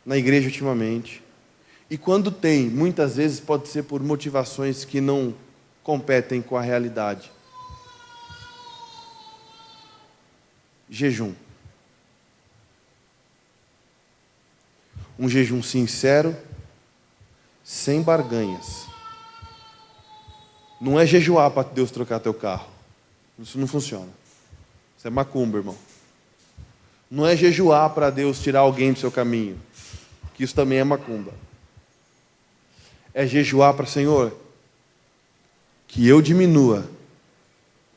na igreja ultimamente, e quando tem, muitas vezes pode ser por motivações que não competem com a realidade. Jejum. Um jejum sincero, sem barganhas. Não é jejuar para Deus trocar teu carro. Isso não funciona. Isso é macumba, irmão. Não é jejuar para Deus tirar alguém do seu caminho. Que isso também é macumba. É jejuar para, Senhor, que eu diminua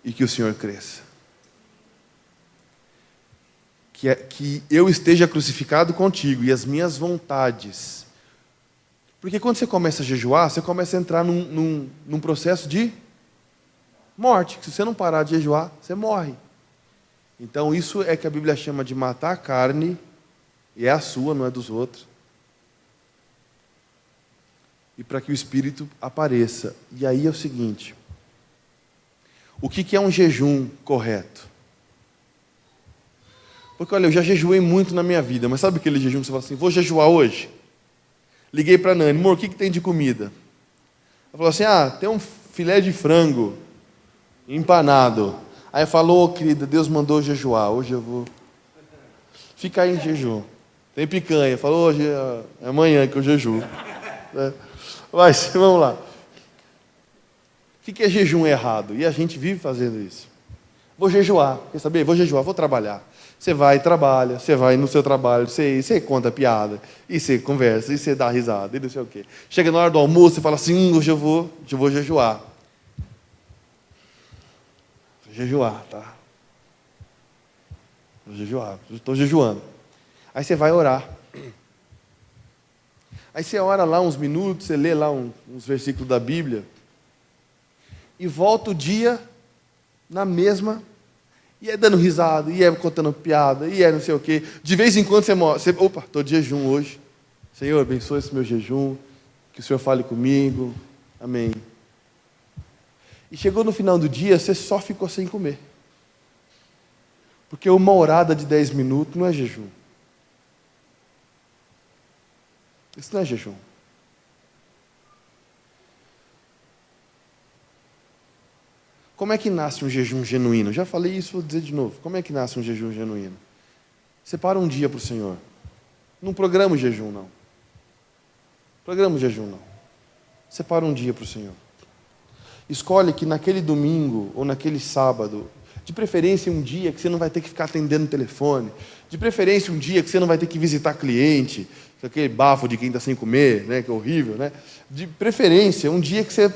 e que o Senhor cresça. Que eu esteja crucificado contigo e as minhas vontades. Porque quando você começa a jejuar, você começa a entrar num processo de morte. Se você não parar de jejuar, você morre. Então isso é que a Bíblia chama de matar a carne, e é a sua, não é dos outros. E para que o Espírito apareça. E aí é o seguinte, o que é um jejum correto? Porque olha, eu já jejuei muito na minha vida, mas sabe aquele jejum que você fala assim, vou jejuar hoje? Liguei para a Nani, amor, o que tem de comida? Ela falou assim, tem um filé de frango empanado. Aí falou, querida, Deus mandou jejuar, hoje eu vou ficar em jejum. Tem picanha, falou, hoje é amanhã que eu jejuo. Mas, vamos lá. O que é jejum errado? E a gente vive fazendo isso. Vou jejuar, quer saber? Vou jejuar, vou trabalhar. Você vai e trabalha, você vai no seu trabalho, você conta piada, e você conversa, e você dá risada, e não sei o quê. Chega na hora do almoço, você fala assim, hoje eu vou jejuar. Vou jejuar, tá? Vou jejuar, estou jejuando. Aí você vai orar. Aí você ora lá uns minutos, você lê lá uns versículos da Bíblia, e volta o dia na mesma, e é dando risada, e é contando piada, e é não sei o quê. De vez em quando você opa, estou de jejum hoje. Senhor, abençoe esse meu jejum, que o Senhor fale comigo. Amém. E chegou no final do dia, você só ficou sem comer. Porque uma orada de 10 minutos não é jejum. Isso não é jejum. Como é que nasce um jejum genuíno? Já falei isso, vou dizer de novo. Como é que nasce um jejum genuíno? Separa um dia para o Senhor. Não programa o jejum, não. Programa o jejum, não. Separa um dia para o Senhor. Escolhe que naquele domingo ou naquele sábado, de preferência um dia que você não vai ter que ficar atendendo o telefone, de preferência um dia que você não vai ter que visitar cliente, aquele bafo de quem está sem comer, né, que é horrível, né? De preferência um dia que você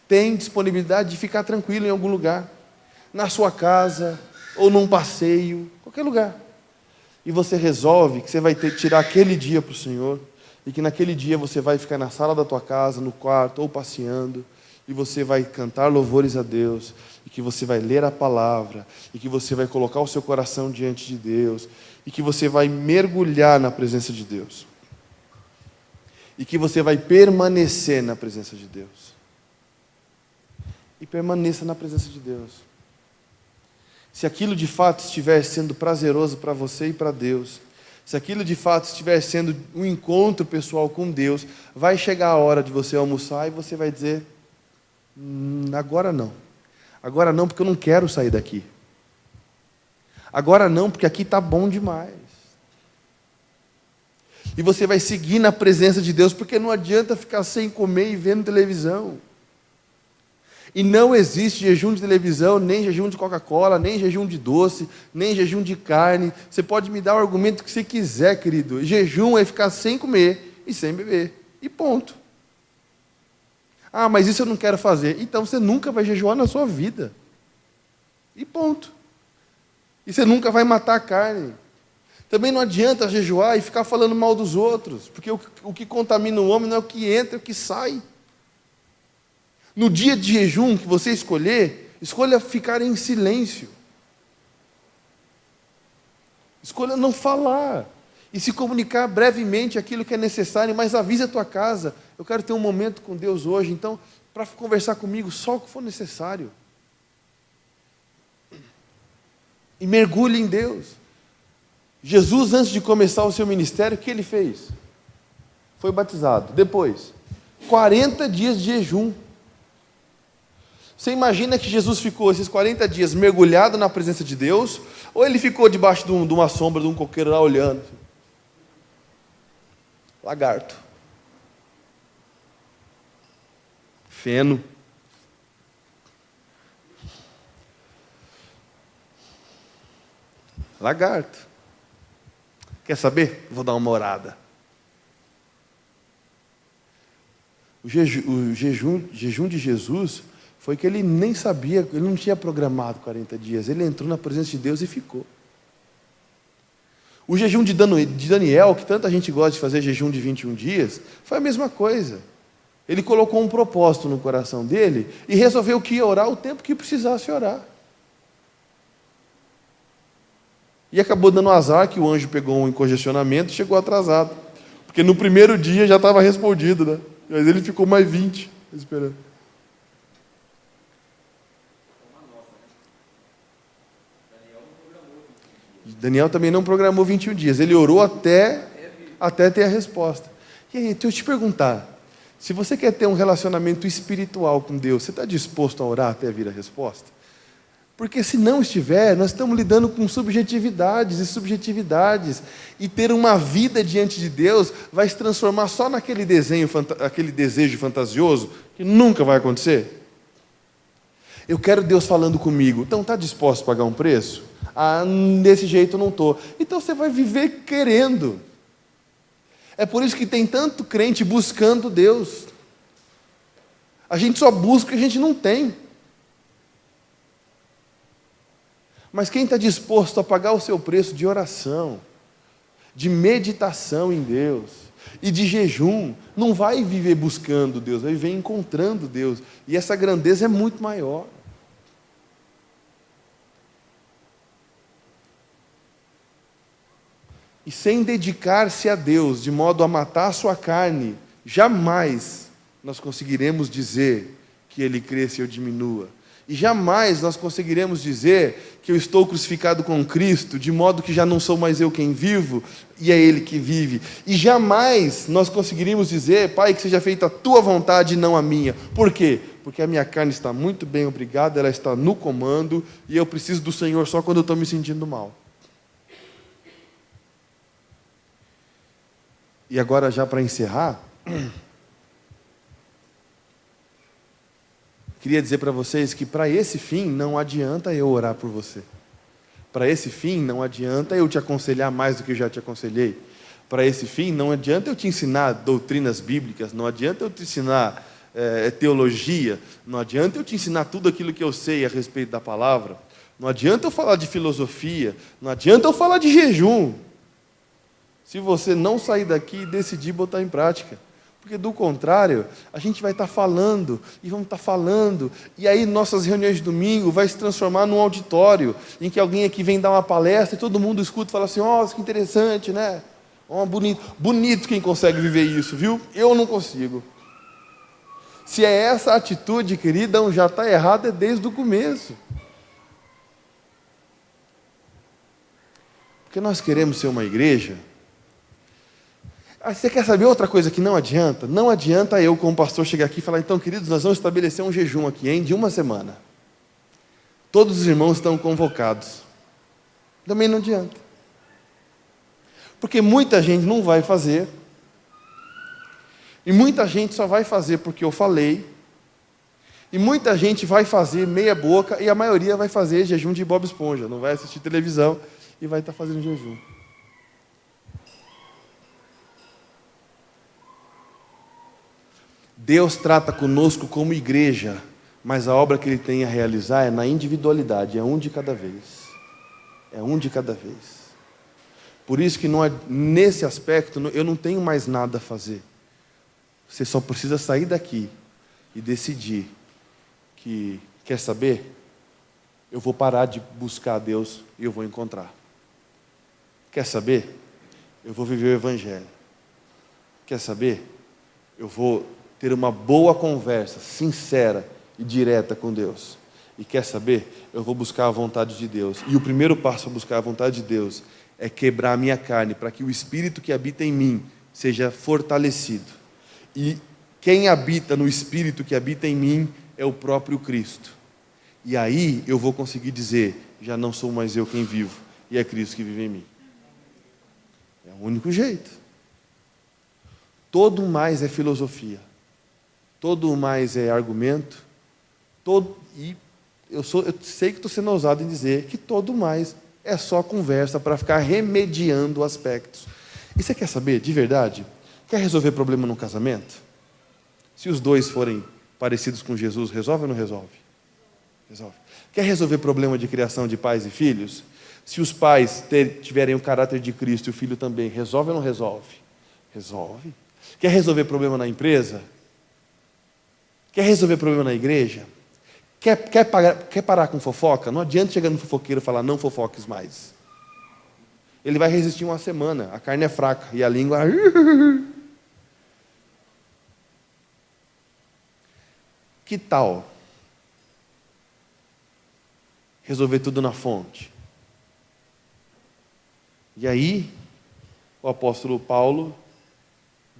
tem disponibilidade de ficar tranquilo em algum lugar, na sua casa, ou num passeio, qualquer lugar. E você resolve que você vai tirar aquele dia para o Senhor, e que naquele dia você vai ficar na sala da tua casa, no quarto, ou passeando, e você vai cantar louvores a Deus, e que você vai ler a palavra, e que você vai colocar o seu coração diante de Deus, e que você vai mergulhar na presença de Deus. e que você vai permanecer na presença de Deus. E permaneça na presença de Deus. Se aquilo de fato estiver sendo prazeroso para você e para Deus, se aquilo de fato estiver sendo um encontro pessoal com Deus, vai chegar a hora de você almoçar e você vai dizer, agora não. Agora não, porque eu não quero sair daqui. Agora não, porque aqui está bom demais. E você vai seguir na presença de Deus, porque não adianta ficar sem comer e vendo televisão. E não existe jejum de televisão, nem jejum de Coca-Cola, nem jejum de doce, nem jejum de carne. Você pode me dar o argumento que você quiser, querido. Jejum é ficar sem comer e sem beber. E ponto. Ah, mas isso eu não quero fazer. Então você nunca vai jejuar na sua vida. E ponto. E você nunca vai matar a carne. Também não adianta jejuar e ficar falando mal dos outros, porque o que contamina o homem não é o que entra, é o que sai. No dia de jejum que você escolher, escolha ficar em silêncio. Escolha não falar. E se comunicar brevemente aquilo que é necessário, mas avise a tua casa. Eu quero ter um momento com Deus hoje, então, para conversar comigo, só o que for necessário. E mergulhe em Deus. Jesus, antes de começar o seu ministério, o que ele fez? Foi batizado. Depois, 40 dias de jejum. Você imagina que Jesus ficou esses 40 dias mergulhado na presença de Deus, ou ele ficou debaixo de uma sombra, de um coqueiro lá olhando? Lagarto. Feno. Lagarto. Quer saber? Vou dar uma orada. O jejum de Jesus foi que ele nem sabia, ele não tinha programado 40 dias. Ele entrou na presença de Deus e ficou. O jejum de Daniel, que tanta gente gosta de fazer jejum de 21 dias, foi a mesma coisa. Ele colocou um propósito no coração dele e resolveu que ia orar o tempo que precisasse orar. E acabou dando azar que o anjo pegou um congestionamento e chegou atrasado. Porque no primeiro dia já estava respondido, né? Mas ele ficou mais 20 esperando. Daniel também não programou 21 dias. Ele orou até ter a resposta. E aí, deixa eu te perguntar. Se você quer ter um relacionamento espiritual com Deus, você está disposto a orar até vir a resposta? Porque se não estiver, nós estamos lidando com subjetividades e subjetividades. E ter uma vida diante de Deus vai se transformar só naquele aquele desejo fantasioso, que nunca vai acontecer. Eu quero Deus falando comigo. Então, está disposto a pagar um preço? Ah, desse jeito eu não estou. Então você vai viver querendo. É por isso que tem tanto crente buscando Deus. A gente só busca o que a gente não tem. Mas quem está disposto a pagar o seu preço de oração, de meditação em Deus e de jejum, não vai viver buscando Deus, vai viver encontrando Deus. E essa grandeza é muito maior. E sem dedicar-se a Deus, de modo a matar a sua carne, jamais nós conseguiremos dizer que Ele cresça ou diminua. E jamais nós conseguiremos dizer que eu estou crucificado com Cristo, de modo que já não sou mais eu quem vivo, e é Ele que vive. E jamais nós conseguiríamos dizer, Pai, que seja feita a Tua vontade e não a minha. Por quê? Porque a minha carne está muito bem, obrigada, ela está no comando, e eu preciso do Senhor só quando eu estou me sentindo mal. E agora, já para encerrar, queria dizer para vocês que para esse fim não adianta eu orar por você. Para esse fim não adianta eu te aconselhar mais do que eu já te aconselhei. Para esse fim não adianta eu te ensinar doutrinas bíblicas, não adianta eu te ensinar teologia, não adianta eu te ensinar tudo aquilo que eu sei a respeito da palavra, não adianta eu falar de filosofia, não adianta eu falar de jejum, se você não sair daqui e decidir botar em prática. Porque do contrário, a gente vai estar falando, e vamos estar falando, e aí nossas reuniões de domingo vai se transformar num auditório, em que alguém aqui vem dar uma palestra, e todo mundo escuta e fala assim, nossa, que interessante, né? Bonito quem consegue viver isso, viu? Eu não consigo. Se é essa atitude, querida, já está errado desde o começo. Porque nós queremos ser uma igreja. Você quer saber outra coisa que não adianta? Não adianta eu, como pastor, chegar aqui e falar, então, queridos, nós vamos estabelecer um jejum aqui, hein, de 1 semana. Todos os irmãos estão convocados. Também não adianta. Porque muita gente não vai fazer. E muita gente só vai fazer porque eu falei. E muita gente vai fazer meia boca e a maioria vai fazer jejum de Bob Esponja. Não vai assistir televisão e vai estar fazendo jejum. Deus trata conosco como igreja, mas a obra que Ele tem a realizar é na individualidade, é um de cada vez. É um de cada vez. Por isso que nesse aspecto eu não tenho mais nada a fazer. Você só precisa sair daqui e decidir que, quer saber? Eu vou parar de buscar a Deus e eu vou encontrar. Quer saber? Eu vou viver o Evangelho. Quer saber? Eu vou ter uma boa conversa, sincera e direta com Deus. E quer saber? Eu vou buscar a vontade de Deus. E o primeiro passo para buscar a vontade de Deus é quebrar a minha carne, para que o Espírito que habita em mim seja fortalecido. E quem habita no Espírito que habita em mim é o próprio Cristo. E aí eu vou conseguir dizer, já não sou mais eu quem vivo, e é Cristo que vive em mim. É o único jeito. Todo mais é filosofia. Todo mais é argumento. E eu sei que estou sendo ousado em dizer que todo mais é só conversa para ficar remediando aspectos. E você quer saber, de verdade? Quer resolver problema no casamento? Se os dois forem parecidos com Jesus, resolve ou não resolve? Resolve. Quer resolver problema de criação de pais e filhos? Se os pais tiverem o caráter de Cristo e o filho também, resolve ou não resolve? Resolve. Quer resolver problema na empresa? Quer resolver problema na igreja? Quer parar com fofoca? Não adianta chegar no fofoqueiro e falar, não fofoques mais. Ele vai resistir 1 semana, a carne é fraca e a língua... Que tal resolver tudo na fonte? E aí, o apóstolo Paulo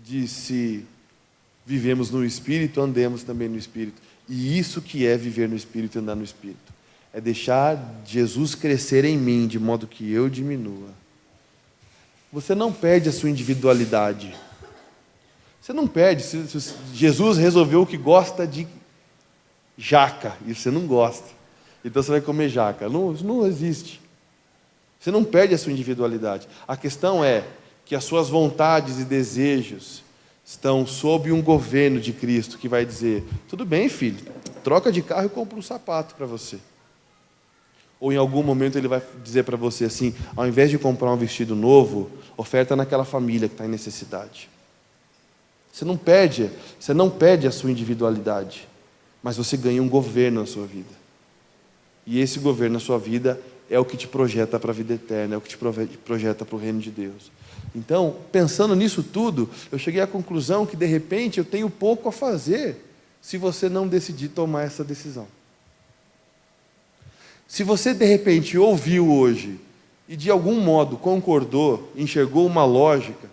disse, vivemos no Espírito, andemos também no Espírito. E isso que é viver no Espírito e andar no Espírito. É deixar Jesus crescer em mim, de modo que eu diminua. Você não perde a sua individualidade. Você não perde. Se Jesus resolveu que gosta de jaca, e você não gosta, então você vai comer jaca. Não existe. Você não perde a sua individualidade. A questão é que as suas vontades e desejos estão sob um governo de Cristo que vai dizer, tudo bem, filho, troca de carro e compra um sapato para você. Ou em algum momento ele vai dizer para você assim, ao invés de comprar um vestido novo, oferta naquela família que está em necessidade. Você não perde a sua individualidade, mas você ganha um governo na sua vida. E esse governo na sua vida é o que te projeta para a vida eterna, é o que te projeta para o reino de Deus. Então, pensando nisso tudo, eu cheguei à conclusão que, de repente, eu tenho pouco a fazer se você não decidir tomar essa decisão. Se você, de repente, ouviu hoje e, de algum modo, concordou, enxergou uma lógica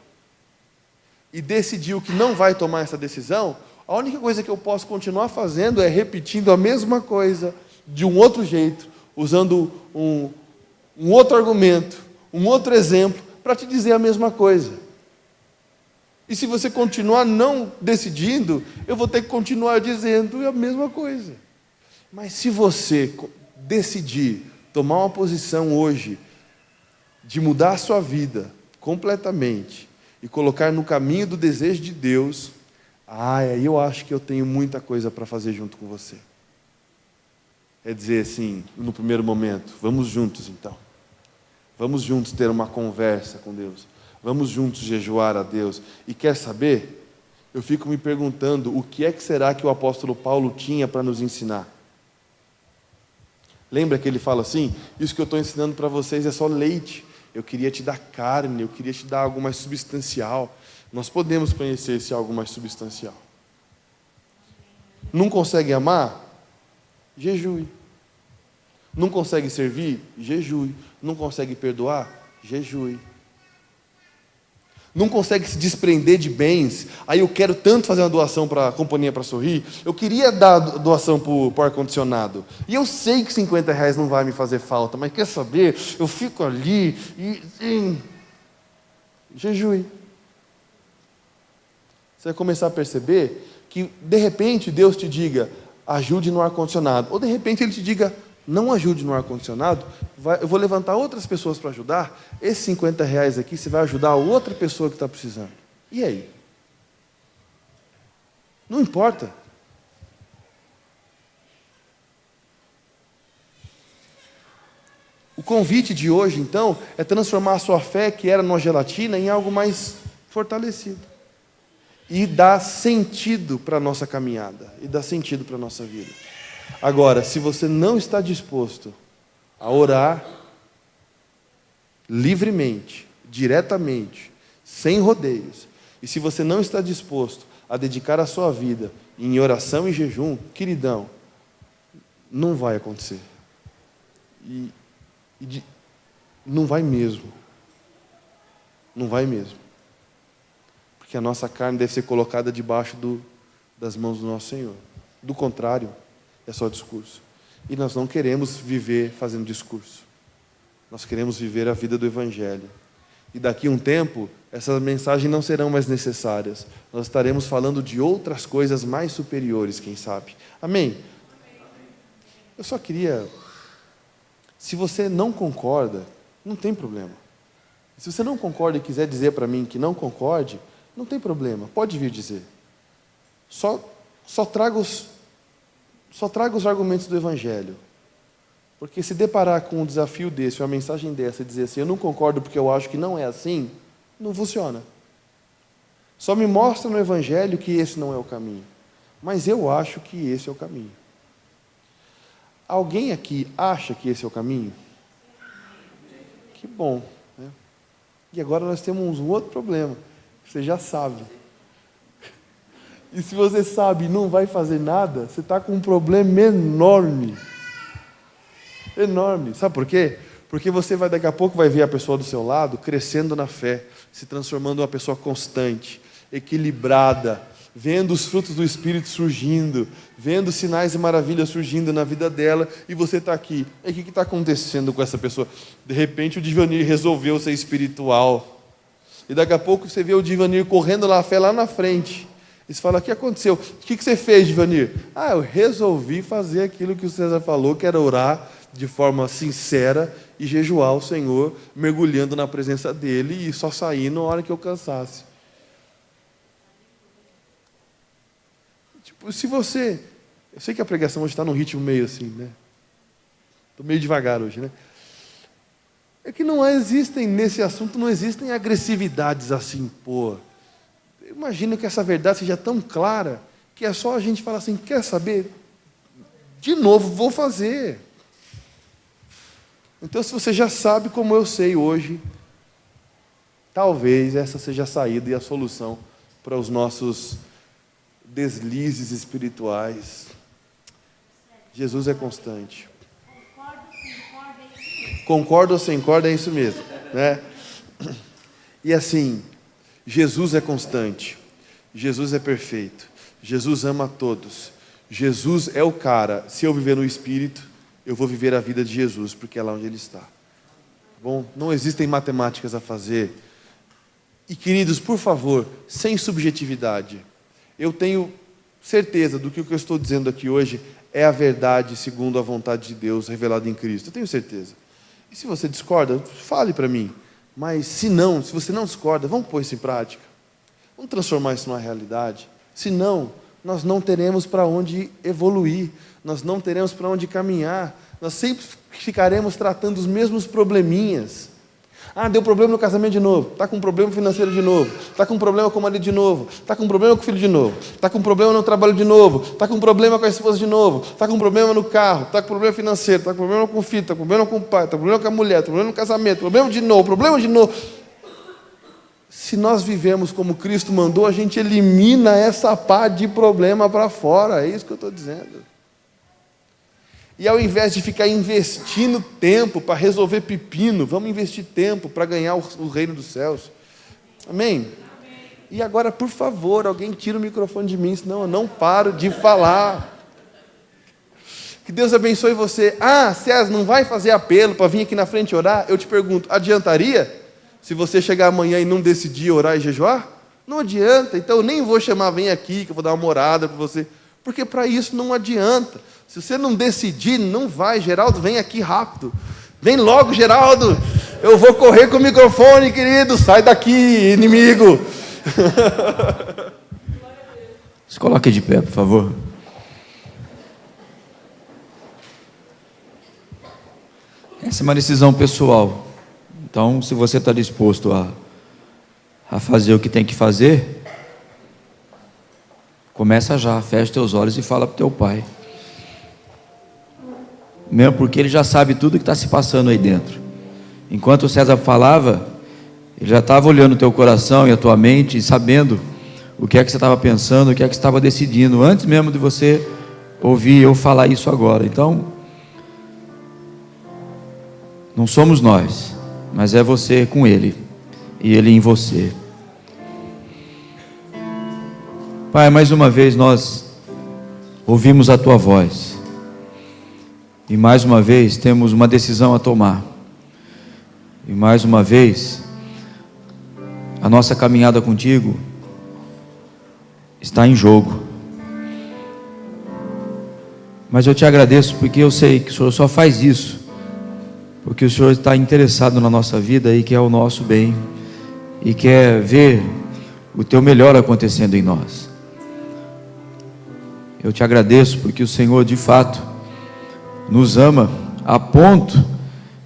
e decidiu que não vai tomar essa decisão, a única coisa que eu posso continuar fazendo é repetindo a mesma coisa de um outro jeito, usando um outro argumento, um outro exemplo, para te dizer a mesma coisa. E se você continuar não decidindo, eu vou ter que continuar dizendo a mesma coisa. Mas se você decidir tomar uma posição hoje, de mudar a sua vida completamente, e colocar no caminho do desejo de Deus, aí eu acho que eu tenho muita coisa para fazer junto com você. É dizer assim, no primeiro momento, vamos juntos então. Vamos juntos ter uma conversa com Deus. Vamos juntos jejuar a Deus. E quer saber? Eu fico me perguntando, o que é que será que o apóstolo Paulo tinha para nos ensinar? Lembra que ele fala assim, isso que eu estou ensinando para vocês é só leite. eu queria te dar carne, eu queria te dar algo mais substancial. Nós podemos conhecer esse algo mais substancial. Não consegue amar? Jejue. Não consegue servir? Jejue. Não consegue perdoar? Jejue. Não consegue se desprender de bens? Aí eu quero tanto fazer uma doação para a Companhia para Sorrir, eu queria dar doação para o ar-condicionado. E eu sei que R$50 não vai me fazer falta, mas quer saber? Eu fico ali e jejue. Você vai começar a perceber que, de repente, Deus te diga, ajude no ar-condicionado. Ou, de repente, Ele te diga, não ajude no ar-condicionado, eu vou levantar outras pessoas para ajudar. Esses R$50 aqui, você vai ajudar a outra pessoa que está precisando. E aí? Não importa. O convite de hoje, então, é transformar a sua fé, que era numa gelatina, em algo mais fortalecido. E dar sentido para a nossa caminhada, e dar sentido para a nossa vida. Agora, se você não está disposto a orar livremente, diretamente, sem rodeios, e se você não está disposto a dedicar a sua vida em oração e jejum, queridão, não vai acontecer. Não vai mesmo. Não vai mesmo. Porque a nossa carne deve ser colocada debaixo das mãos do nosso Senhor. Do contrário, é só discurso. E nós não queremos viver fazendo discurso. Nós queremos viver a vida do Evangelho. E daqui a um tempo, essas mensagens não serão mais necessárias. Nós estaremos falando de outras coisas mais superiores, quem sabe. Amém? Eu só queria... Se você não concorda, não tem problema. Se você não concorda e quiser dizer para mim que não concorde, não tem problema, pode vir dizer. Só traga os argumentos do Evangelho. Porque se deparar com um desafio desse, uma mensagem dessa, e dizer assim, eu não concordo porque eu acho que não é assim, não funciona. Só me mostra no Evangelho que esse não é o caminho. Mas eu acho que esse é o caminho. Alguém aqui acha que esse é o caminho? Que bom. Né? E agora nós temos um outro problema. Você já sabe. E se você sabe e não vai fazer nada, você está com um problema enorme. Enorme. Sabe por quê? Porque você daqui a pouco vai ver a pessoa do seu lado crescendo na fé, se transformando em uma pessoa constante, equilibrada, vendo os frutos do Espírito surgindo, vendo sinais e maravilhas surgindo na vida dela, e você está aqui. E o que está acontecendo com essa pessoa? De repente o Divanir resolveu ser espiritual. E daqui a pouco você vê o Divanir correndo na fé lá na frente. E você fala, o que aconteceu? O que você fez, Divanir? Eu resolvi fazer aquilo que o César falou, que era orar de forma sincera e jejuar ao Senhor, mergulhando na presença dEle e só sair na hora que eu cansasse. Tipo, se você... Eu sei que a pregação hoje está num ritmo meio assim, né? Estou meio devagar hoje, né? É que não existem, nesse assunto, não existem agressividades assim, pô. Imagina que essa verdade seja tão clara, que é só a gente falar assim, quer saber? De novo, vou fazer. Então, se você já sabe como eu sei hoje, talvez essa seja a saída e a solução para os nossos deslizes espirituais. Jesus é constante. Concordo ou sem corda, é isso mesmo, né? E assim, Jesus é constante, Jesus é perfeito, Jesus ama a todos, Jesus é o cara. Se eu viver no Espírito, eu vou viver a vida de Jesus, porque é lá onde Ele está. Bom, não existem matemáticas a fazer. E queridos, por favor, sem subjetividade. Eu tenho certeza do que o que eu estou dizendo aqui hoje é a verdade segundo a vontade de Deus revelada em Cristo. Eu tenho certeza. E se você discorda, fale para mim. Mas se você não discorda, vamos pôr isso em prática. Vamos transformar isso numa realidade. Senão, nós não teremos para onde evoluir. Nós não teremos para onde caminhar. Nós sempre ficaremos tratando os mesmos probleminhas. Ah, deu problema no casamento de novo, está com problema financeiro de novo, está com problema com o marido de novo, está com problema com o filho de novo, está com problema no trabalho de novo, está com problema com a esposa de novo, está com problema no carro, está com problema financeiro, está com problema com o filho, está com problema com o pai, está com problema com a mulher, está com problema no casamento, problema de novo. Se nós vivemos como Cristo mandou, a gente elimina essa pá de problema para fora, é isso que eu estou dizendo. E ao invés de ficar investindo tempo para resolver pepino, vamos investir tempo para ganhar o reino dos céus. Amém? Amém? E agora, por favor, alguém tira o microfone de mim, senão eu não paro de falar. Que Deus abençoe você. Ah, César, não vai fazer apelo para vir aqui na frente orar? Eu te pergunto, adiantaria? Se você chegar amanhã e não decidir orar e jejuar? Não adianta, então eu nem vou chamar, vem aqui, que eu vou dar uma orada para você. Porque para isso não adianta. Se você não decidir, não vai. Geraldo, vem aqui rápido. Vem logo, Geraldo. Eu vou correr com o microfone, querido. Sai daqui, inimigo. Se coloque de pé, por favor. Essa é uma decisão pessoal. Então, se você está disposto a fazer o que tem que fazer, começa já, fecha os teus olhos e fala para o teu pai. Mesmo porque ele já sabe tudo que está se passando aí dentro. Enquanto o César falava, ele já estava olhando o teu coração e a tua mente e sabendo o que é que você estava pensando, o que é que você estava decidindo, antes mesmo de você ouvir eu falar isso agora. Então, não somos nós, mas é você com ele e ele em você. Pai, mais uma vez nós ouvimos a tua voz. E mais uma vez temos uma decisão a tomar. E mais uma vez, a nossa caminhada contigo está em jogo. Mas eu te agradeço porque eu sei que o Senhor só faz isso porque o Senhor está interessado na nossa vida e quer o nosso bem. E quer ver o teu melhor acontecendo em nós. Eu te agradeço porque o Senhor de fato nos ama a ponto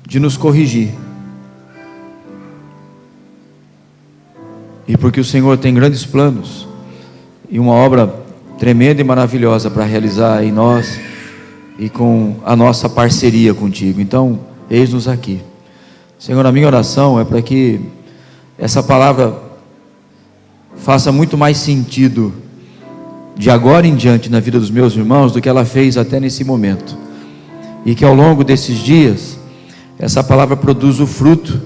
de nos corrigir. E porque o Senhor tem grandes planos e uma obra tremenda e maravilhosa para realizar em nós e com a nossa parceria contigo. Então, eis-nos aqui. Senhor, a minha oração é para que essa palavra faça muito mais sentido de agora em diante na vida dos meus irmãos do que ela fez até nesse momento. E que ao longo desses dias, essa palavra produza o fruto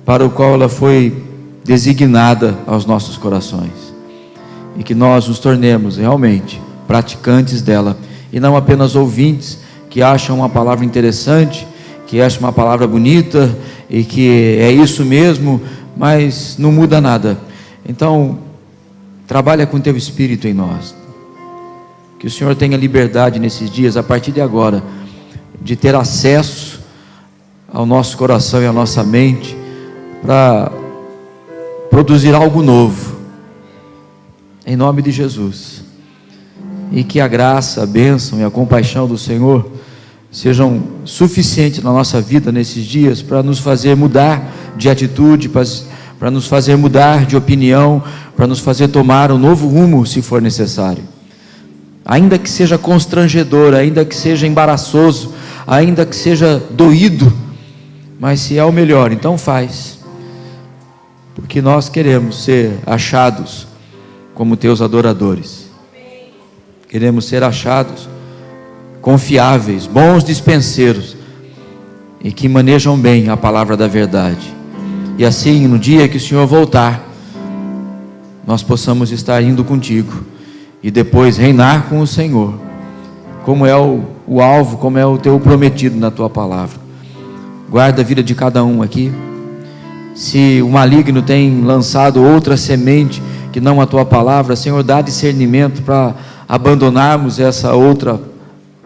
para o qual ela foi designada aos nossos corações. E que nós nos tornemos realmente praticantes dela, e não apenas ouvintes que acham uma palavra interessante, que acham uma palavra bonita, e que é isso mesmo, mas não muda nada. Então, trabalha com teu Espírito em nós. Que o Senhor tenha liberdade nesses dias, a partir de agora, de ter acesso ao nosso coração e à nossa mente, para produzir algo novo, em nome de Jesus. E que a graça, a bênção e a compaixão do Senhor sejam suficientes na nossa vida nesses dias, para nos fazer mudar de atitude, para nos fazer mudar de opinião, para nos fazer tomar um novo rumo, se for necessário. Ainda que seja constrangedor, ainda que seja embaraçoso, ainda que seja doído, mas se é o melhor, então faz. Porque nós queremos ser achados como teus adoradores. Queremos ser achados confiáveis, bons dispenseiros, e que manejam bem a palavra da verdade. E assim, no dia que o Senhor voltar, nós possamos estar indo contigo, e depois reinar com o Senhor, como é o alvo, como é o teu prometido na tua palavra. Guarda a vida de cada um aqui. Se o maligno tem lançado outra semente que não a tua palavra, Senhor, dá discernimento para abandonarmos essa outra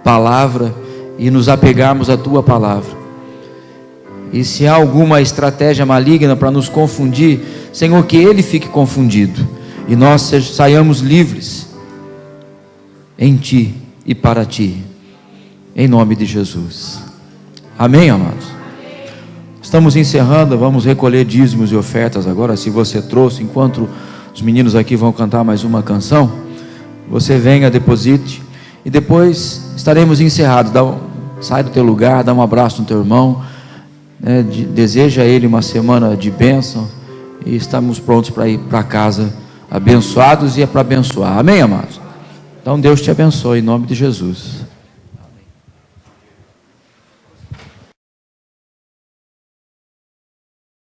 palavra e nos apegarmos à tua palavra. E se há alguma estratégia maligna para nos confundir, Senhor, que ele fique confundido e nós saiamos livres em ti e para ti, em nome de Jesus. Amém, amados? Estamos encerrando, vamos recolher dízimos e ofertas agora. Se você trouxe, enquanto os meninos aqui vão cantar mais uma canção, você venha, deposite, e depois estaremos encerrados. Sai do teu lugar, dá um abraço no teu irmão, né, deseja a ele uma semana de bênção, e estamos prontos para ir para casa, abençoados, e é para abençoar. Amém, amados? Então Deus te abençoe em nome de Jesus.